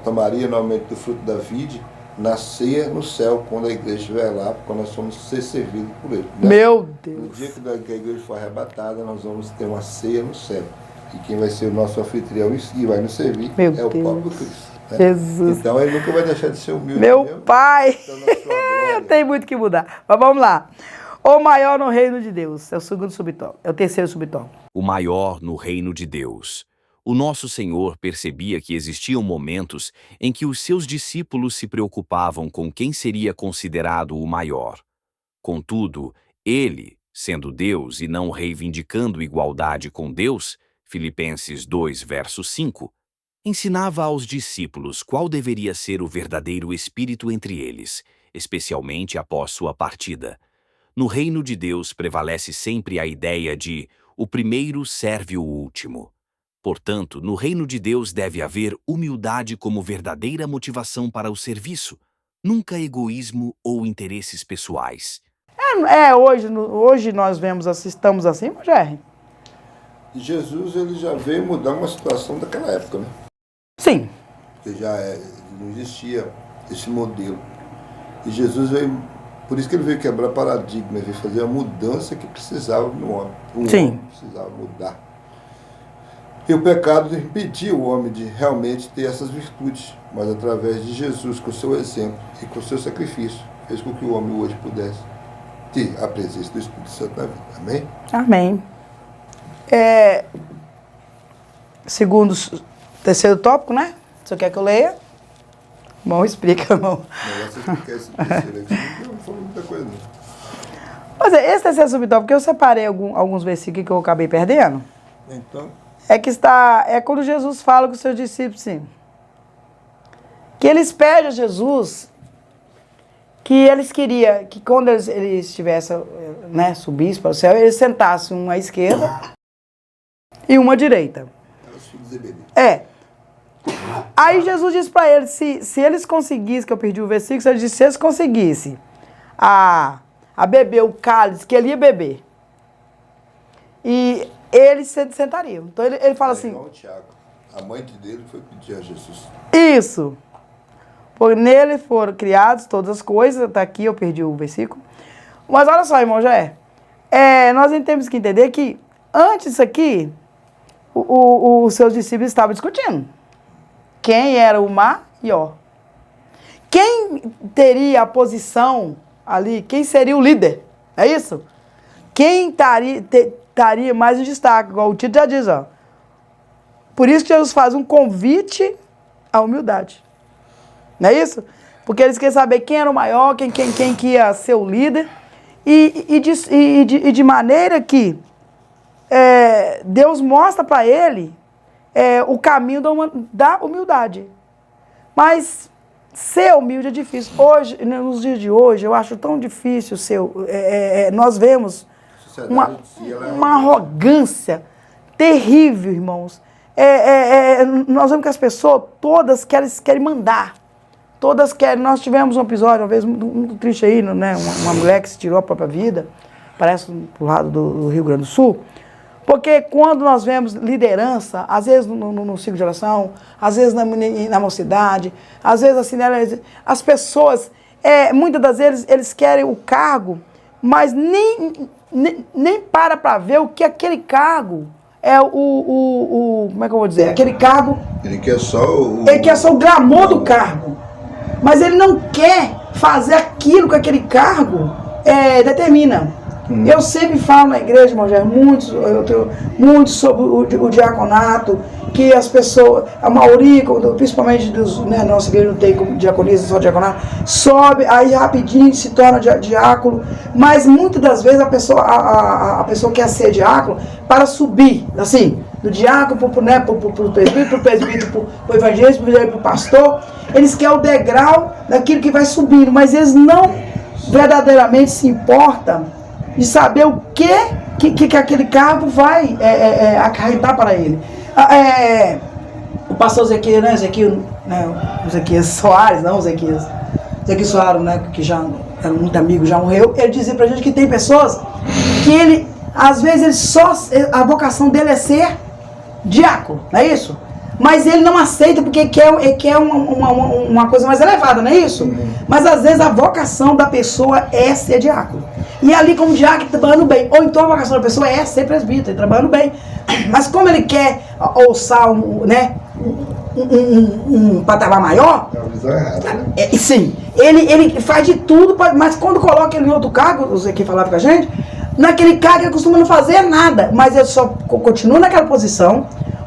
tomaria normalmente do fruto da vide, na ceia no céu, quando a igreja estiver lá, quando nós vamos ser servidos por ele. Né? Meu Deus! No dia que a igreja for arrebatada, nós vamos ter uma ceia no céu. E quem vai ser o nosso anfitrião e vai nos servir o próprio Cristo. Né? Jesus! Então ele nunca vai deixar de ser humilde. Meu Pai! Tem muito que mudar. Mas vamos lá. O maior no reino de Deus. É o segundo subtópico. É o terceiro subtópico. O maior no reino de Deus. O nosso Senhor percebia que existiam momentos em que os seus discípulos se preocupavam com quem seria considerado o maior. Contudo, ele, sendo Deus e não reivindicando igualdade com Deus, Filipenses 2, verso 5, ensinava aos discípulos qual deveria ser o verdadeiro espírito entre eles, especialmente após sua partida. No reino de Deus prevalece sempre a ideia de o primeiro serve o último. Portanto, no reino de Deus deve haver humildade como verdadeira motivação para o serviço, nunca egoísmo ou interesses pessoais. Hoje nós estamos assim, Rogério? E Jesus ele já veio mudar uma situação daquela época, né? Sim. Porque não existia esse modelo. E Jesus veio, por isso que ele veio quebrar paradigma, ele veio fazer a mudança que precisava no homem. Sim. Homem precisava mudar. E o pecado impediu o homem de realmente ter essas virtudes, mas através de Jesus, com o seu exemplo e com o seu sacrifício, fez com que o homem hoje pudesse ter a presença do Espírito Santo na vida. Amém? Amém. Segundo, terceiro tópico, né? Você quer que eu leia? Bom, explica, irmão. Você quer esse terceiro aqui? Não falou muita coisa, não. Mas esse terceiro subtópico, eu separei alguns versículos que eu acabei perdendo. Então... É quando Jesus fala com os seus discípulos, sim. Que eles pedem a Jesus que eles queriam que quando eles estivessem, né, subissem para o céu, eles sentassem uma à esquerda e uma à direita. Aí Jesus disse para eles, se eles conseguissem, que eu perdi o versículo, ele disse, se eles conseguissem a beber o cálice que ele ia beber, e eles sentariam. Então ele fala assim... Igual o Tiago. A mãe dele foi pedir a Jesus. Isso. Por nele foram criadas todas as coisas. Tá aqui, eu perdi o versículo. Mas olha só, irmão, nós temos que entender que antes disso aqui, os seus discípulos estavam discutindo. Quem era o maior? Quem teria a posição ali? Quem seria o líder? É isso? Quem estaria mais em destaque, igual o Tito já diz, ó. Por isso que Jesus faz um convite à humildade. Não é isso? Porque eles queriam saber quem era o maior, quem que ia ser o líder. E de maneira que Deus mostra para ele o caminho da humildade. Mas ser humilde é difícil. Hoje, nos dias de hoje, eu acho tão difícil nós vemos uma arrogância terrível, irmãos. Nós vemos que as pessoas todas querem mandar. Todas querem. Nós tivemos um episódio, uma vez, muito triste aí, né? Uma mulher que se tirou a própria vida, parece pro lado do Rio Grande do Sul. Porque quando nós vemos liderança, às vezes no ciclo de oração, às vezes na mocidade, às vezes assim, as pessoas, muitas das vezes, eles querem o cargo, mas nem para ver o que aquele cargo como é que eu vou dizer? Aquele cargo... Ele quer só o glamour do cargo. Mas ele não quer fazer aquilo que aquele cargo determina. Eu sempre falo na igreja, irmão, muito sobre o diaconato, que as pessoas, a maioria, principalmente nossa igreja não tem diaconisa, só diaconato, sobe, aí rapidinho se torna diácono, mas muitas das vezes a pessoa quer ser diácono para subir, assim, do diácono pro presbítero, pro evangelista, pro pastor. Eles querem o degrau daquilo que vai subindo, mas eles não verdadeiramente se importam de saber o que aquele cargo vai acarretar para ele. O pastor Ezequias Soares, Ezequias Soares, né, que já era muito amigo, já morreu, ele dizia pra gente que tem pessoas que às vezes a vocação dele é ser diácono, não é isso? Mas ele não aceita porque quer uma coisa mais elevada, não é isso? Mas às vezes a vocação da pessoa é ser diácono. E ali como diácono trabalhando bem. Ou então a vocação da pessoa é ser presbítero, trabalhando bem. Mas como ele quer alçar um patamar maior, sim, ele faz de tudo, mas quando coloca ele em outro cargo, você que falava com a gente, naquele cargo ele costuma não fazer nada, mas ele só continua naquela posição,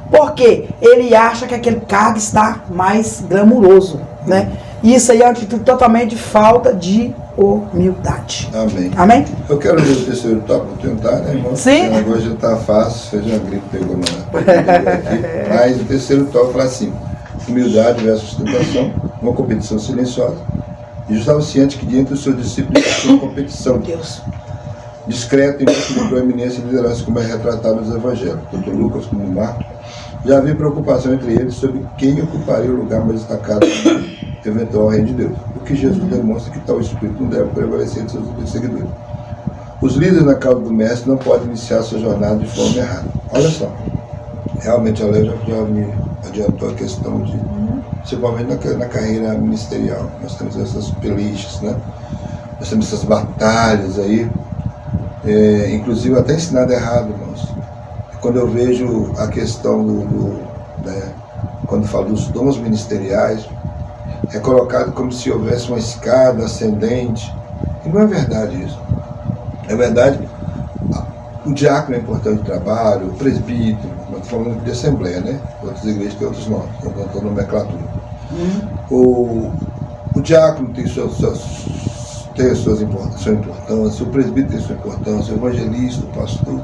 porque ele acha que aquele cargo está mais glamuroso, né? E isso aí é uma atitude totalmente de falta de humildade. Amém. Amém? Eu quero ver o terceiro tópico, tentar, né, irmão? Sim. O negócio já está fácil, seja uma gripe pegou aqui. Mas o terceiro tópico fala assim: humildade versus tentação, uma competição silenciosa. E já estava ciente que diante dos seus discípulos existia uma competição. Deus. Discreta e de proeminência e liderança, como é retratado nos evangelhos, tanto Lucas como Marcos. Já havia preocupação entre eles sobre quem ocuparia o lugar mais destacado do eventual reino de Deus, o que Jesus demonstra que tal espírito não deve prevalecer de seus seguidores. Os líderes na causa do mestre não podem iniciar sua jornada de forma errada. Olha só, realmente a lei já me adiantou a questão de, principalmente na carreira ministerial, nós temos essas pelixas, né? Nós temos essas batalhas aí, inclusive até ensinado errado, irmãos. Quando eu vejo a questão quando falo dos dons ministeriais, é colocado como se houvesse uma escada ascendente. E não é verdade isso. É verdade, o diácono é importante no trabalho, o presbítero, nós estamos falando de assembleia, né? Outras igrejas têm outros nomes, não estou nomenclatura. O diácono tem sua importância, o presbítero tem sua importância, o evangelista, o pastor.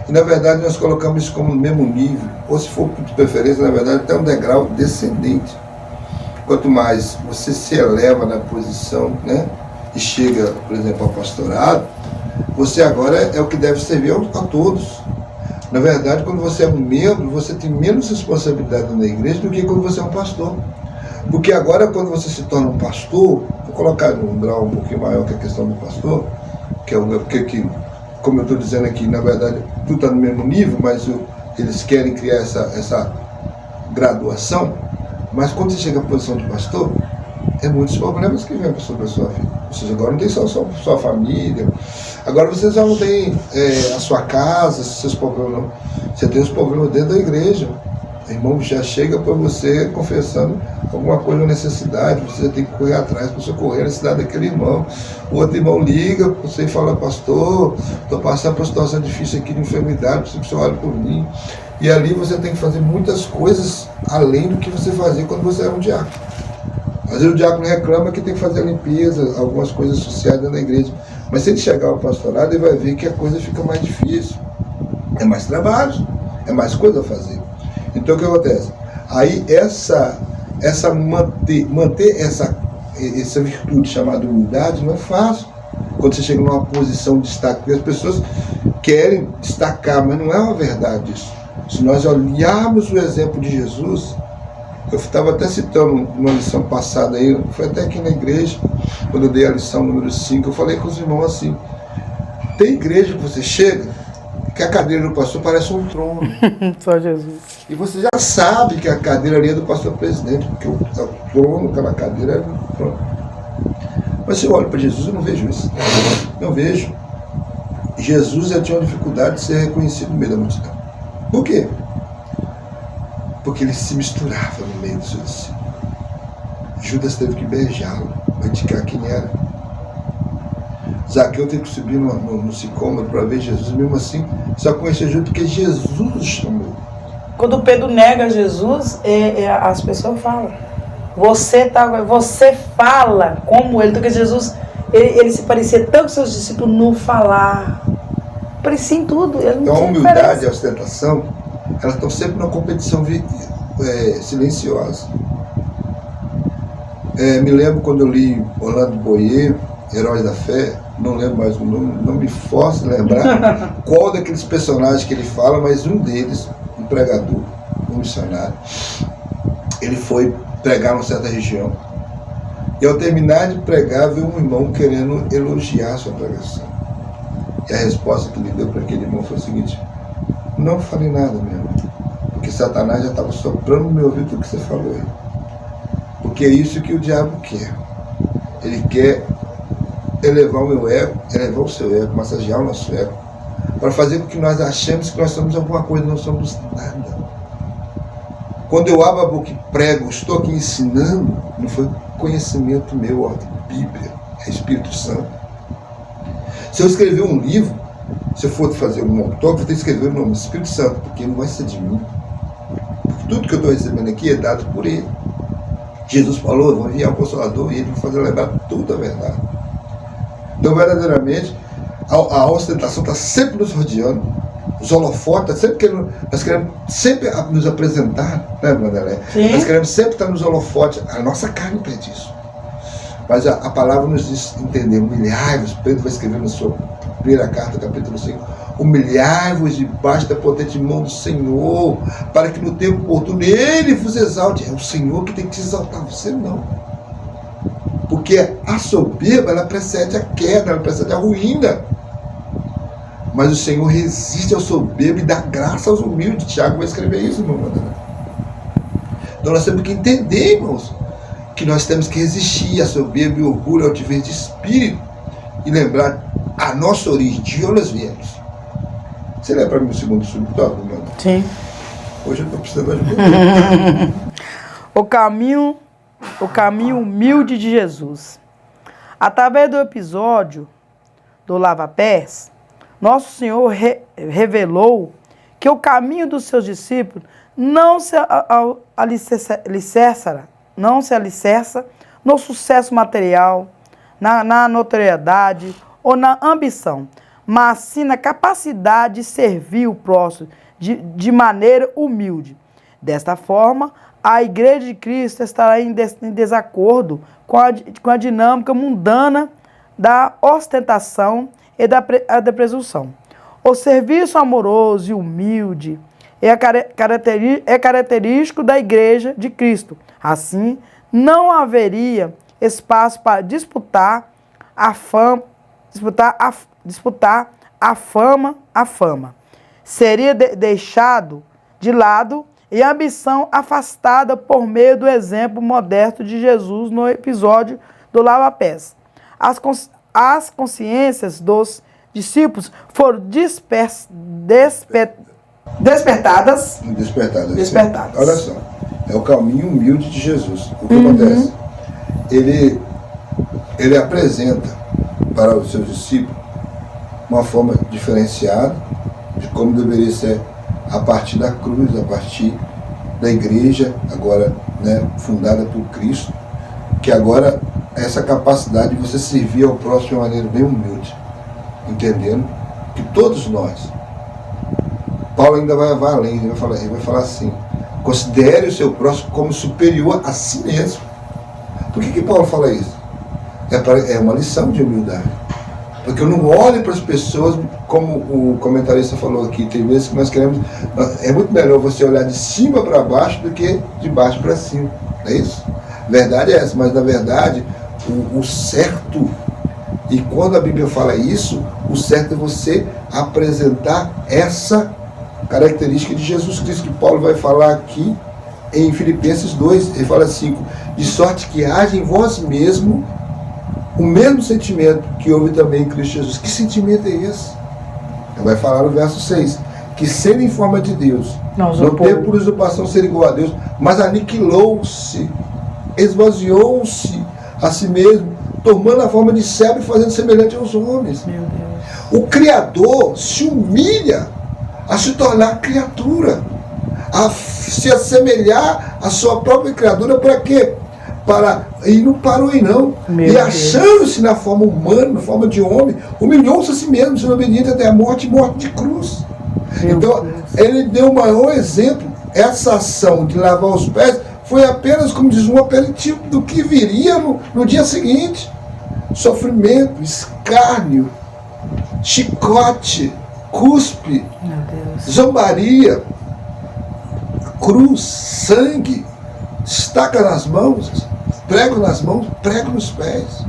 E na verdade nós colocamos isso como no mesmo nível, ou se for de preferência, na verdade, até um degrau descendente. Quanto mais você se eleva na posição, né, e chega, por exemplo, ao pastorado, você agora é o que deve servir a todos. Na verdade, quando você é um membro, você tem menos responsabilidade na igreja do que quando você é um pastor. Porque agora, quando você se torna um pastor, vou colocar num grau um pouquinho maior que a questão do pastor, que é porque como eu estou dizendo aqui, na verdade, tudo está no mesmo nível, mas eles querem criar essa graduação. Mas quando você chega à posição de pastor, é muitos problemas que vêm sobre a sua vida. Vocês agora não tem só sua família, agora vocês já não têm a sua casa, seus problemas não. Você tem os problemas dentro da igreja. O irmão já chega para você confessando alguma coisa, uma necessidade, você tem que correr atrás para socorrer a necessidade daquele irmão. O outro irmão liga para você e fala: pastor, estou passando por uma situação difícil aqui de enfermidade, preciso que o senhor olhe por mim. E ali você tem que fazer muitas coisas além do que você fazia quando você era um diácono. Às vezes o diácono reclama que tem que fazer a limpeza, algumas coisas sociais dentro da igreja. Mas se ele chegar ao pastorado, ele vai ver que a coisa fica mais difícil. É mais trabalho, é mais coisa a fazer. Então o que acontece? Aí manter essa virtude chamada humildade não é fácil. Quando você chega numa posição de destaque, porque as pessoas querem destacar, mas não é uma verdade isso. Se nós olharmos o exemplo de Jesus, eu estava até citando uma lição passada aí, foi até aqui na igreja, quando eu dei a lição número 5, eu falei com os irmãos assim, tem igreja que você chega, que a cadeira do pastor parece um trono. Só Jesus. E você já sabe que a cadeira ali é do pastor presidente, porque o trono, aquela cadeira é do trono. Mas se eu olho para Jesus, eu não vejo isso. Não vejo. Jesus já tinha uma dificuldade de ser reconhecido no meio da multidão. Por quê? Porque ele se misturava no meio dos seus discípulos. Judas teve que beijá-lo para indicar quem era. Zaqueu teve que subir no sicômoro para ver Jesus, e mesmo assim só conhecia Jesus porque Jesus o chamou. Quando Pedro nega Jesus, as pessoas falam, você fala como ele, porque Jesus, ele se parecia tanto com seus discípulos no falar, parecia em tudo. Ele não Então a tinha humildade diferença. e a ostentação, elas estão sempre numa competição silenciosa. Me lembro quando eu li Orlando Boyer, Heróis da Fé, não lembro mais o nome, não me forço a lembrar qual daqueles personagens que ele fala, mas um deles, um pregador, um missionário, ele foi pregar numa certa região. E ao terminar de pregar, veio um irmão querendo elogiar a sua pregação. E a resposta que ele deu para aquele irmão foi o seguinte: não falei nada mesmo, porque Satanás já estava soprando no meu ouvido tudo que você falou aí. Porque é isso que o diabo quer. Ele quer elevar o meu ego, elevar o seu ego, massagear o nosso ego, para fazer com que nós achemos que nós somos alguma coisa, não somos nada. Quando eu abro a boca e prego, estou aqui ensinando, não foi conhecimento meu, ó, Bíblia, é Espírito Santo. Se eu escrever um livro, se eu for fazer um autógrafo, eu tenho que escrever o nome Espírito Santo, porque não vai ser de mim. Porque tudo que eu estou recebendo aqui é dado por ele. Jesus falou, eu vou enviar o Consolador e ele vai fazer lembrar toda a verdade. Então, verdadeiramente, a ostentação está sempre nos rodeando, os holofotes, nós queremos sempre nos apresentar, né, Vanderlei? Nós queremos sempre estar nos holofotes, a nossa carne pede isso. Mas a palavra nos diz entender, humilhai-vos, Pedro vai escrever na sua primeira carta, capítulo 5, humilhai-vos debaixo da potente mão do Senhor, para que no tempo oportuno ele vos exalte. É o Senhor que tem que te exaltar, você não. Porque a soberba, ela precede a queda, ela precede a ruína. Mas o Senhor resiste ao soberbo e dá graça aos humildes. Tiago vai escrever isso, irmão. Então nós temos que entender, irmãos, que nós temos que resistir a soberba e orgulho, ao altivez de espírito, e lembrar a nossa origem, de onde nós viemos. Você lembra para mim o segundo subtópico, mano? Sim. Hoje eu estou precisando de ajuda. O caminho humilde de Jesus. Através do episódio do lava-pés, nosso Senhor revelou que o caminho dos seus discípulos não se alicerça no sucesso material, na notoriedade ou na ambição, mas sim na capacidade de servir o próximo de maneira humilde. Desta forma, a Igreja de Cristo estará em desacordo com a dinâmica mundana da ostentação e da presunção. O serviço amoroso e humilde é característico da Igreja de Cristo. Assim, não haveria espaço para disputar a fama. Seria deixado de lado e a ambição afastada por meio do exemplo modesto de Jesus no episódio do lava-pés. As consciências dos discípulos foram despertadas. Olha só, é o caminho humilde de Jesus. O que acontece? Ele apresenta para os seus discípulos uma forma diferenciada de como deveria ser a partir da cruz, a partir da igreja, agora, né, fundada por Cristo, que agora essa capacidade de você servir ao próximo de uma maneira bem humilde, entendendo que todos nós, Paulo ainda vai além, ele vai falar assim, considere o seu próximo como superior a si mesmo. Por que Paulo fala isso? É uma lição de humildade. Porque eu não olho para as pessoas, como o comentarista falou aqui, tem vezes que nós queremos, é muito melhor você olhar de cima para baixo do que de baixo para cima, não é isso? A verdade é essa, mas na verdade, o certo, e quando a Bíblia fala isso, o certo é você apresentar essa característica de Jesus Cristo, que Paulo vai falar aqui em Filipenses 2, ele fala assim, de sorte que haja em vós mesmo o mesmo sentimento que houve também em Cristo Jesus. Que sentimento é esse? Ele vai falar no verso 6, que sendo em forma de Deus, não teve por usurpação ser igual a Deus, mas aniquilou-se, esvaziou-se a si mesmo, tomando a forma de servo e fazendo semelhante aos homens. Meu Deus. O Criador se humilha a se tornar criatura, a se assemelhar à sua própria criatura. Para quê? E não parou aí não. E achando-se na forma humana, na forma de homem, humilhou-se a si mesmo, sendo obediente até a morte e morte de cruz. Então, ele deu o maior exemplo. Essa ação de lavar os pés foi apenas, como diz, um aperitivo do que viria no dia seguinte. Sofrimento, escárnio, chicote, cuspe, zombaria, cruz, sangue, estaca nas mãos, prego nas mãos, prego nos pés.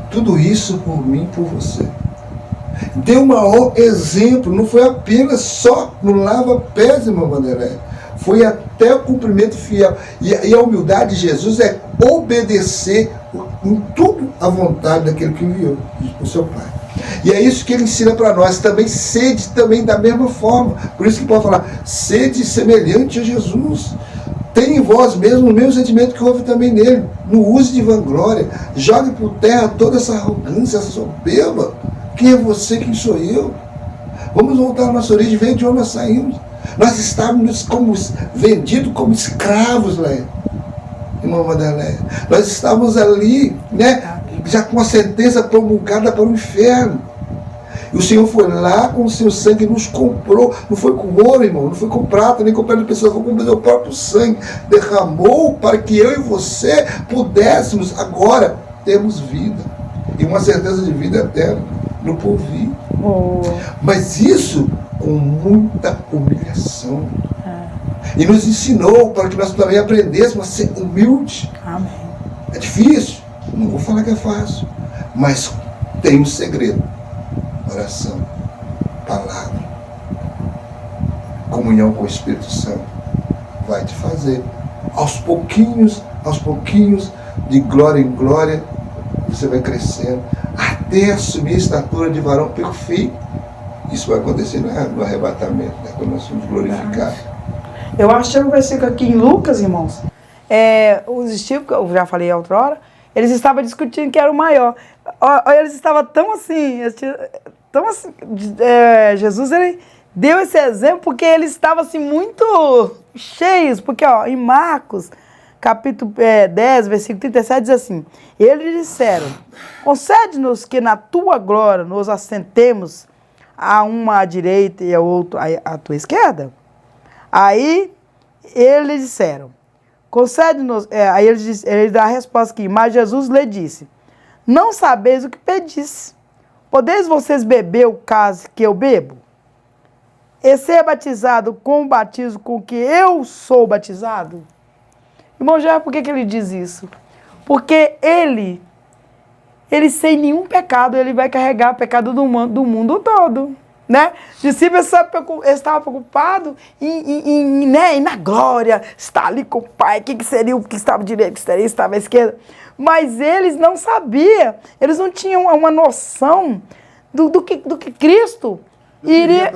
Tudo isso por mim e por você. Deu o maior exemplo, não foi apenas só no lava-pés, irmão Vanderlei. Foi até o cumprimento fiel. E a humildade de Jesus é obedecer em tudo à vontade daquele que enviou, o seu Pai. E é isso que ele ensina para nós. Também sede também da mesma forma. Por isso que pode falar, sede semelhante a Jesus. Tem em vós mesmo o mesmo sentimento que houve também nele. Não use de vanglória. Jogue por terra toda essa arrogância, essa soberba. Quem é você? Quem sou eu? Vamos voltar à nossa origem, ver de onde nós saímos. Nós estávamos vendidos como escravos lá, irmã Madalena. Nós estávamos ali, né, já com a sentença promulgada para o inferno. E o Senhor foi lá com o seu sangue e nos comprou. Não foi com ouro, irmão, não foi com prata, nem com pedra de pessoa, foi com o seu próprio sangue. Derramou para que eu e você pudéssemos agora termos vida. E uma certeza de vida eterna no porvir. Mas isso com muita humilhação. E nos ensinou para que nós também aprendêssemos a ser humilde. Amém. É difícil, não vou falar que é fácil, mas tem um segredo. Oração, palavra, comunhão com o Espírito Santo vai te fazer aos pouquinhos, de glória em glória, você vai crescendo até assumir a estatura de varão perfeito. Isso vai acontecer no arrebatamento, né, quando nós somos glorificados. Eu achei um versículo aqui em Lucas, irmãos, os discípulos, que eu já falei outra hora, eles estavam discutindo que era o maior. Eles estavam tão assim, Jesus, ele deu esse exemplo porque eles estavam assim muito cheios, porque em Marcos, capítulo 10, versículo 37, diz assim, eles disseram, concede-nos que na tua glória nos assentemos a uma à direita e a outra à tua esquerda. Aí eles disseram, concede-nos, aí ele dá a resposta aqui, mas Jesus lhe disse, não sabeis o que pedis. Podeis vocês beber o cálice que eu bebo? E ser batizado com o batismo com que eu sou batizado? Irmão, já por que ele diz isso? Porque ele sem nenhum pecado, ele vai carregar o pecado do mundo todo. Né? Os discípulos estavam preocupados em na glória, estar ali com o Pai, que seria o que estava à direita, que estava à esquerda. Mas eles não sabiam, eles não tinham uma noção do que Cristo iria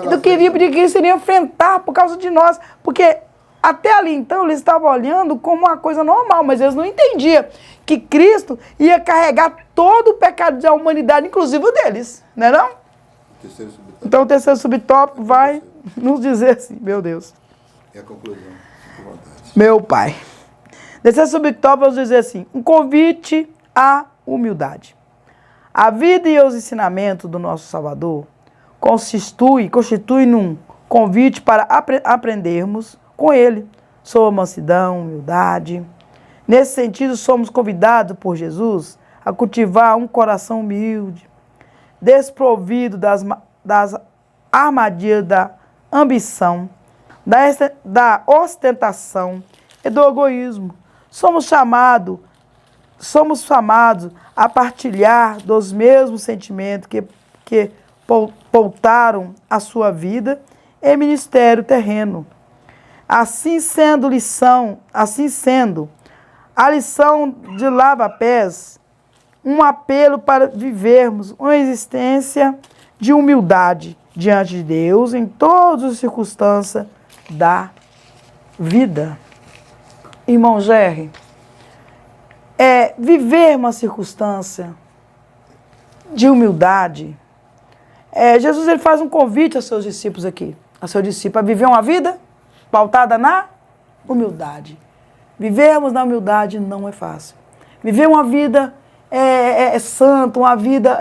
enfrentar por causa de nós. Porque até ali então eles estavam olhando como uma coisa normal, mas eles não entendiam que Cristo ia carregar todo o pecado da humanidade, inclusive o deles, não é não? Então o terceiro subtópico vai nos dizer assim, meu Deus. É a conclusão. Meu Pai, Descer sobre o tópico, vamos dizer assim, um convite à humildade. A vida e os ensinamentos do nosso Salvador constitui num convite para aprendermos com ele sobre mansidão, humildade. Nesse sentido, somos convidados por Jesus a cultivar um coração humilde, desprovido das armadilhas da ambição, da ostentação e do egoísmo. Somos chamados a partilhar dos mesmos sentimentos que pautaram a sua vida e ministério terreno. Assim sendo, a lição de lava-pés, um apelo para vivermos uma existência de humildade diante de Deus em todas as circunstâncias da vida. Irmão Jerry, viver uma circunstância de humildade. Jesus ele faz um convite aos seus discípulos aqui, a viver uma vida pautada na humildade. Vivermos na humildade não é fácil. Viver uma vida santa, uma vida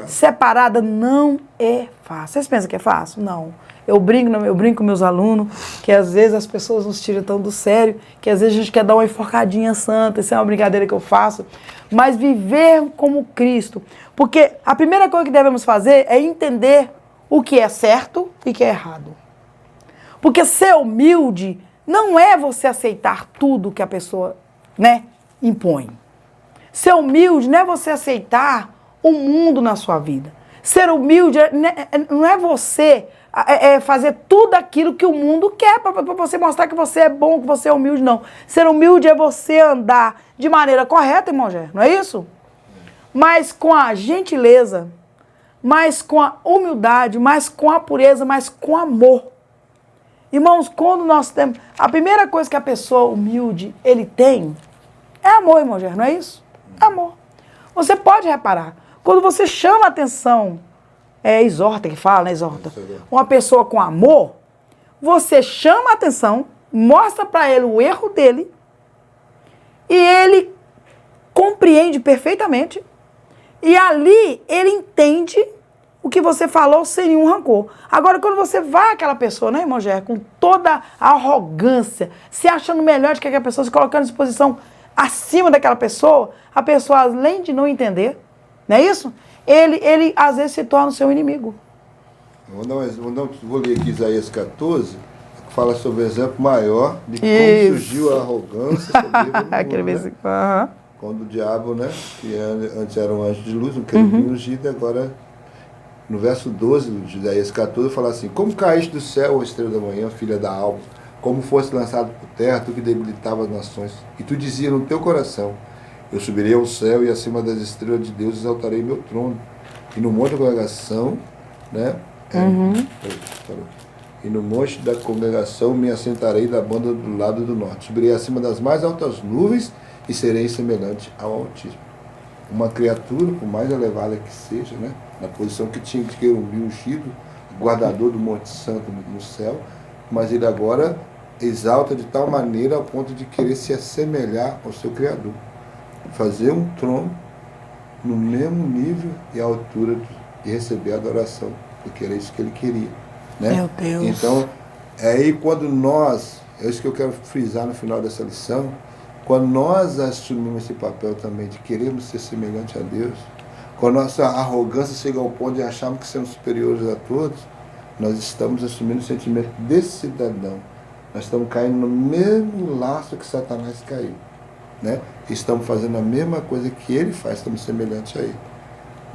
separada não é fácil. Vocês pensam que é fácil? Não. Eu brinco com meus alunos que às vezes as pessoas nos tiram tão do sério, que às vezes a gente quer dar uma enforcadinha santa, isso é uma brincadeira que eu faço. Mas viver como Cristo. Porque a primeira coisa que devemos fazer é entender o que é certo e o que é errado. Porque ser humilde não é você aceitar tudo que a pessoa, impõe. Ser humilde não é você aceitar o mundo na sua vida. Ser humilde não é você fazer tudo aquilo que o mundo quer para você mostrar que você é bom, que você é humilde, não. Ser humilde é você andar de maneira correta, irmão Gé, não é isso? Mas com a gentileza, mas com a humildade, mas com a pureza, mas com amor. Irmãos, quando nós temos... A primeira coisa que a pessoa humilde, ele tem, é amor, irmão Gé, não é isso? Amor. Você pode reparar, quando você chama a atenção, exorta que fala, né, exorta, uma pessoa com amor, você chama a atenção, mostra para ele o erro dele, e ele compreende perfeitamente, e ali ele entende o que você falou sem nenhum rancor. Agora, quando você vai àquela pessoa, né, irmão Gé, com toda a arrogância, se achando melhor do que aquela pessoa, se colocando à disposição acima daquela pessoa, a pessoa, além de não entender, não é isso? Ele às vezes se torna o seu inimigo. Vou ler aqui Isaías 14, que fala sobre o exemplo maior de como surgiu a arrogância. Quando o diabo, que antes era um anjo de luz, um querubim ungido, agora, no verso 12 de Isaías 14, fala assim: como caíste do céu, ó estrela da manhã, filha da alva, como foste lançado por terra, tu que debilitava as nações, e tu dizia no teu coração: eu subirei ao céu e acima das estrelas de Deus exaltarei meu trono. E no monte da congregação, e no monte da congregação me assentarei da banda do lado do norte. Subirei acima das mais altas nuvens e serei semelhante ao Altíssimo. Uma criatura, por mais elevada que seja, na posição que tinha de querubim ungido, guardador do Monte Santo no céu, mas ele agora exalta de tal maneira ao ponto de querer se assemelhar ao seu Criador. Fazer um trono no mesmo nível e altura de receber a adoração, porque era isso que ele queria. Meu Deus. Então, aí quando nós, é isso que eu quero frisar no final dessa lição, quando nós assumimos esse papel também de querermos ser semelhante a Deus, quando nossa arrogância chega ao ponto de acharmos que somos superiores a todos, nós estamos assumindo o sentimento desse cidadão. Nós estamos caindo no mesmo laço que Satanás caiu. Estamos fazendo a mesma coisa que ele faz, estamos semelhantes a ele.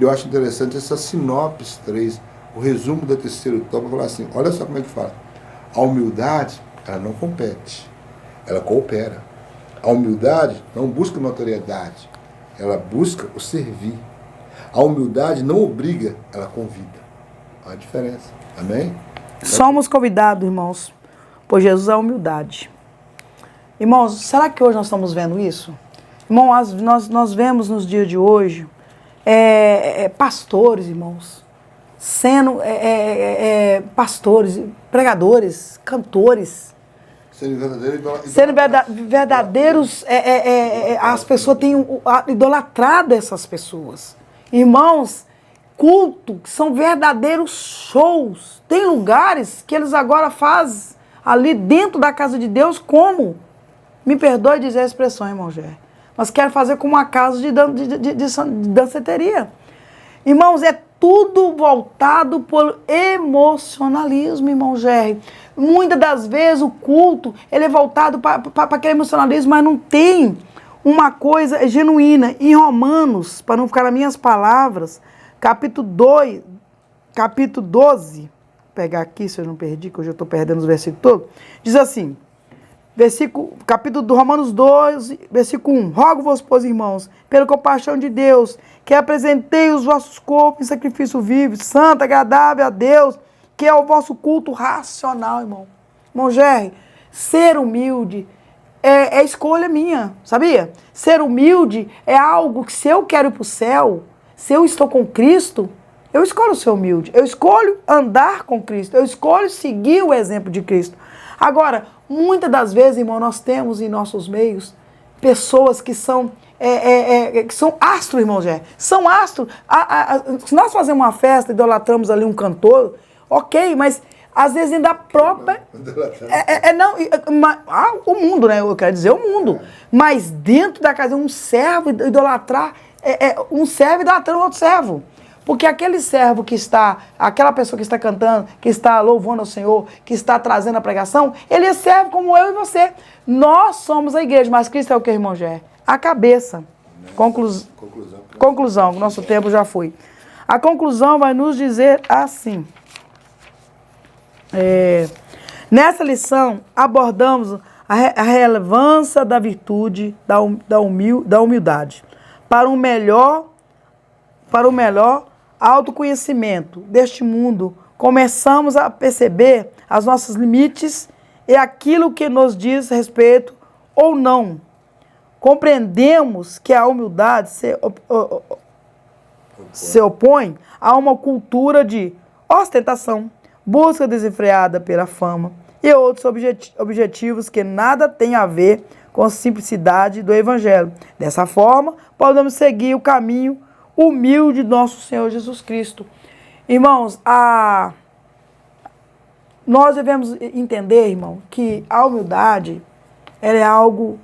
Eu acho interessante essa sinopse 3, o resumo da terceira tópico, falar assim, olha só como é que fala. A humildade, ela não compete, ela coopera. A humildade não busca notoriedade, ela busca o servir. A humildade não obriga, ela convida. Olha a diferença, amém? Somos convidados, irmãos, por Jesus a humildade. Irmãos, será que hoje nós estamos vendo isso? Irmãos, nós vemos nos dias de hoje pastores, irmãos, sendo pastores, pregadores, cantores, Sendo verdadeiro Sendo verdadeiros, as pessoas têm idolatrado essas pessoas. Irmãos, culto, que são verdadeiros shows. Tem lugares que eles agora fazem ali dentro da casa de Deus como, me perdoe dizer a expressão, irmão Gé, mas querem fazer como uma casa de danceteria. Irmãos, é tudo voltado por emocionalismo, irmão Gé. Muitas das vezes o culto ele é voltado para aquele emocionalismo, mas não tem uma coisa genuína. Em Romanos, para não ficar nas minhas palavras, capítulo 12, vou pegar aqui se eu não perdi, que hoje eu estou perdendo os versículos todos, diz assim, capítulo do Romanos 12, versículo 1, rogo-vos, pois, irmãos, pela compaixão de Deus, que apresentei os vossos corpos em sacrifício vivo, santo, agradável a Deus, que é o vosso culto racional, irmão. Irmão Jerry, ser humilde é escolha minha, sabia? Ser humilde é algo que se eu quero ir para o céu, se eu estou com Cristo, eu escolho ser humilde, eu escolho andar com Cristo, eu escolho seguir o exemplo de Cristo. Agora, muitas das vezes, irmão, nós temos em nossos meios pessoas que são astros, irmão Jerry. São astros. Se nós fazemos uma festa, idolatramos ali um cantor, ok, mas às vezes ainda própria... o mundo, né? Eu quero dizer o mundo. Mas dentro da casa, um servo idolatrar, um servo idolatrando outro servo. Porque aquele servo que está, aquela pessoa que está cantando, que está louvando ao Senhor, que está trazendo a pregação, ele é servo como eu e você. Nós somos a igreja, mas Cristo é o que, irmão Gé? A cabeça. Conclusão, nosso tempo já foi. A conclusão vai nos dizer assim. Nessa lição, abordamos a relevância da virtude, da humildade, para o melhor autoconhecimento deste mundo. Começamos a perceber os nossos limites e aquilo que nos diz respeito ou não. Compreendemos que a humildade se opõe a uma cultura de ostentação, busca desenfreada pela fama e outros objetivos que nada têm a ver com a simplicidade do Evangelho. Dessa forma, podemos seguir o caminho humilde do nosso Senhor Jesus Cristo. Irmãos, nós devemos entender, irmão, que a humildade ela é algo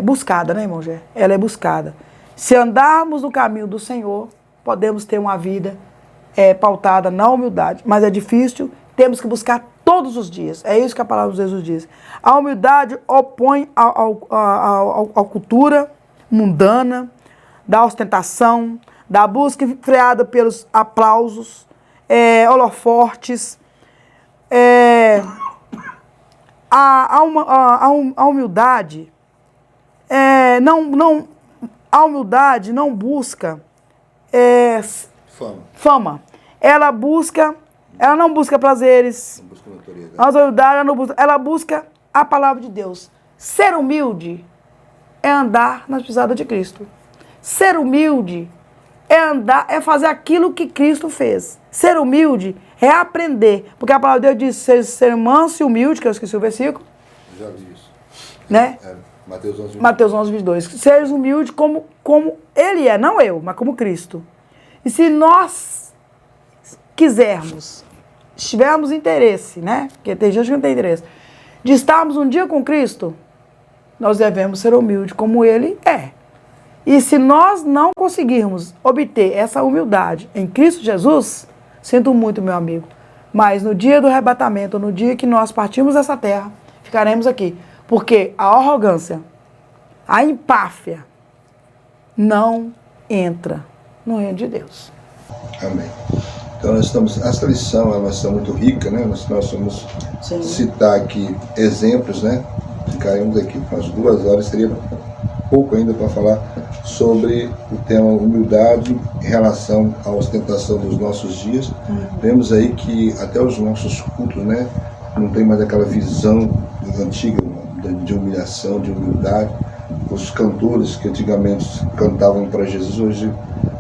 buscada, né, irmão Gé? Ela é buscada. Se andarmos no caminho do Senhor, podemos ter uma vida pautada na humildade, mas é difícil, temos que buscar todos os dias. É isso que a palavra de Jesus diz. A humildade opõe a cultura mundana, da ostentação, da busca freada pelos aplausos, holofortes. A humildade a humildade não busca fama. Ela não busca prazeres. Não busca notoriedade. Ela busca a palavra de Deus. Ser humilde é andar nas pisadas de Cristo. Ser humilde é fazer aquilo que Cristo fez. Ser humilde é aprender. Porque a palavra de Deus diz ser manso e humilde, que eu esqueci o versículo. Já vi isso. Né? Mateus 11, 22. Mateus 11, 22. Seres humilde como ele é, não eu, mas como Cristo. E se nós quisermos, tivermos interesse, né? Porque tem gente que não tem interesse, de estarmos um dia com Cristo, nós devemos ser humildes como ele é. E se nós não conseguirmos obter essa humildade em Cristo Jesus, sinto muito, meu amigo, mas no dia do arrebatamento, no dia que nós partimos dessa terra, ficaremos aqui. Porque a arrogância, a empáfia, não entra no reino de Deus. Amém. Então essa lição é uma lição muito rica, né? Nós vamos citar aqui exemplos, né? Ficaríamos aqui umas 2 horas, seria pouco ainda para falar sobre o tema humildade em relação à ostentação dos nossos dias. Vemos aí que até os nossos cultos, né? Não tem mais aquela visão antiga de humilhação, de humildade. Os cantores que antigamente cantavam para Jesus, hoje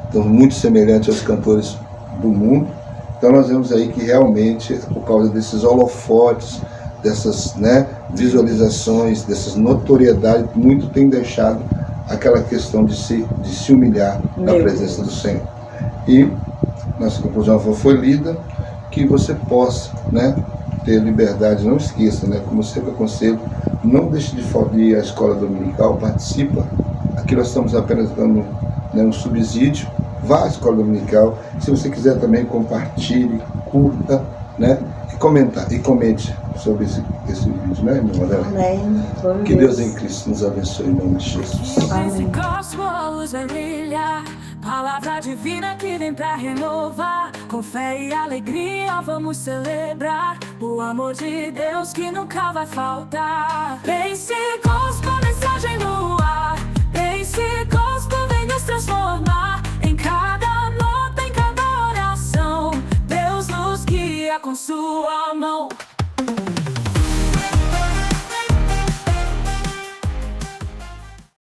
estão muito semelhantes aos cantores do mundo. Então nós vemos aí que realmente, por causa desses holofotes, dessas, né, visualizações, dessas notoriedades, muito tem deixado aquela questão de se humilhar na Meu presença do Senhor. E nossa conclusão foi lida, que você possa, né, ter liberdade. Não esqueça, né, como eu sempre aconselho, não deixe de ir à escola dominical, participa. Aqui nós estamos apenas dando, né, um subsídio. Vá à escola dominical. Se você quiser também, compartilhe, curta, né, e comente sobre esse vídeo, né, meu irmão? Amém. Que Deus em Cristo nos abençoe em nome de Jesus. Amém. A luz vai brilhar, palavra divina que vem pra renovar. Com fé e alegria vamos celebrar o amor de Deus que nunca vai faltar. Pense Gospel, mensagem no ar. Pense Gospel, vem nos transformar. Em cada nota, em cada oração, Deus nos guia com sua mão.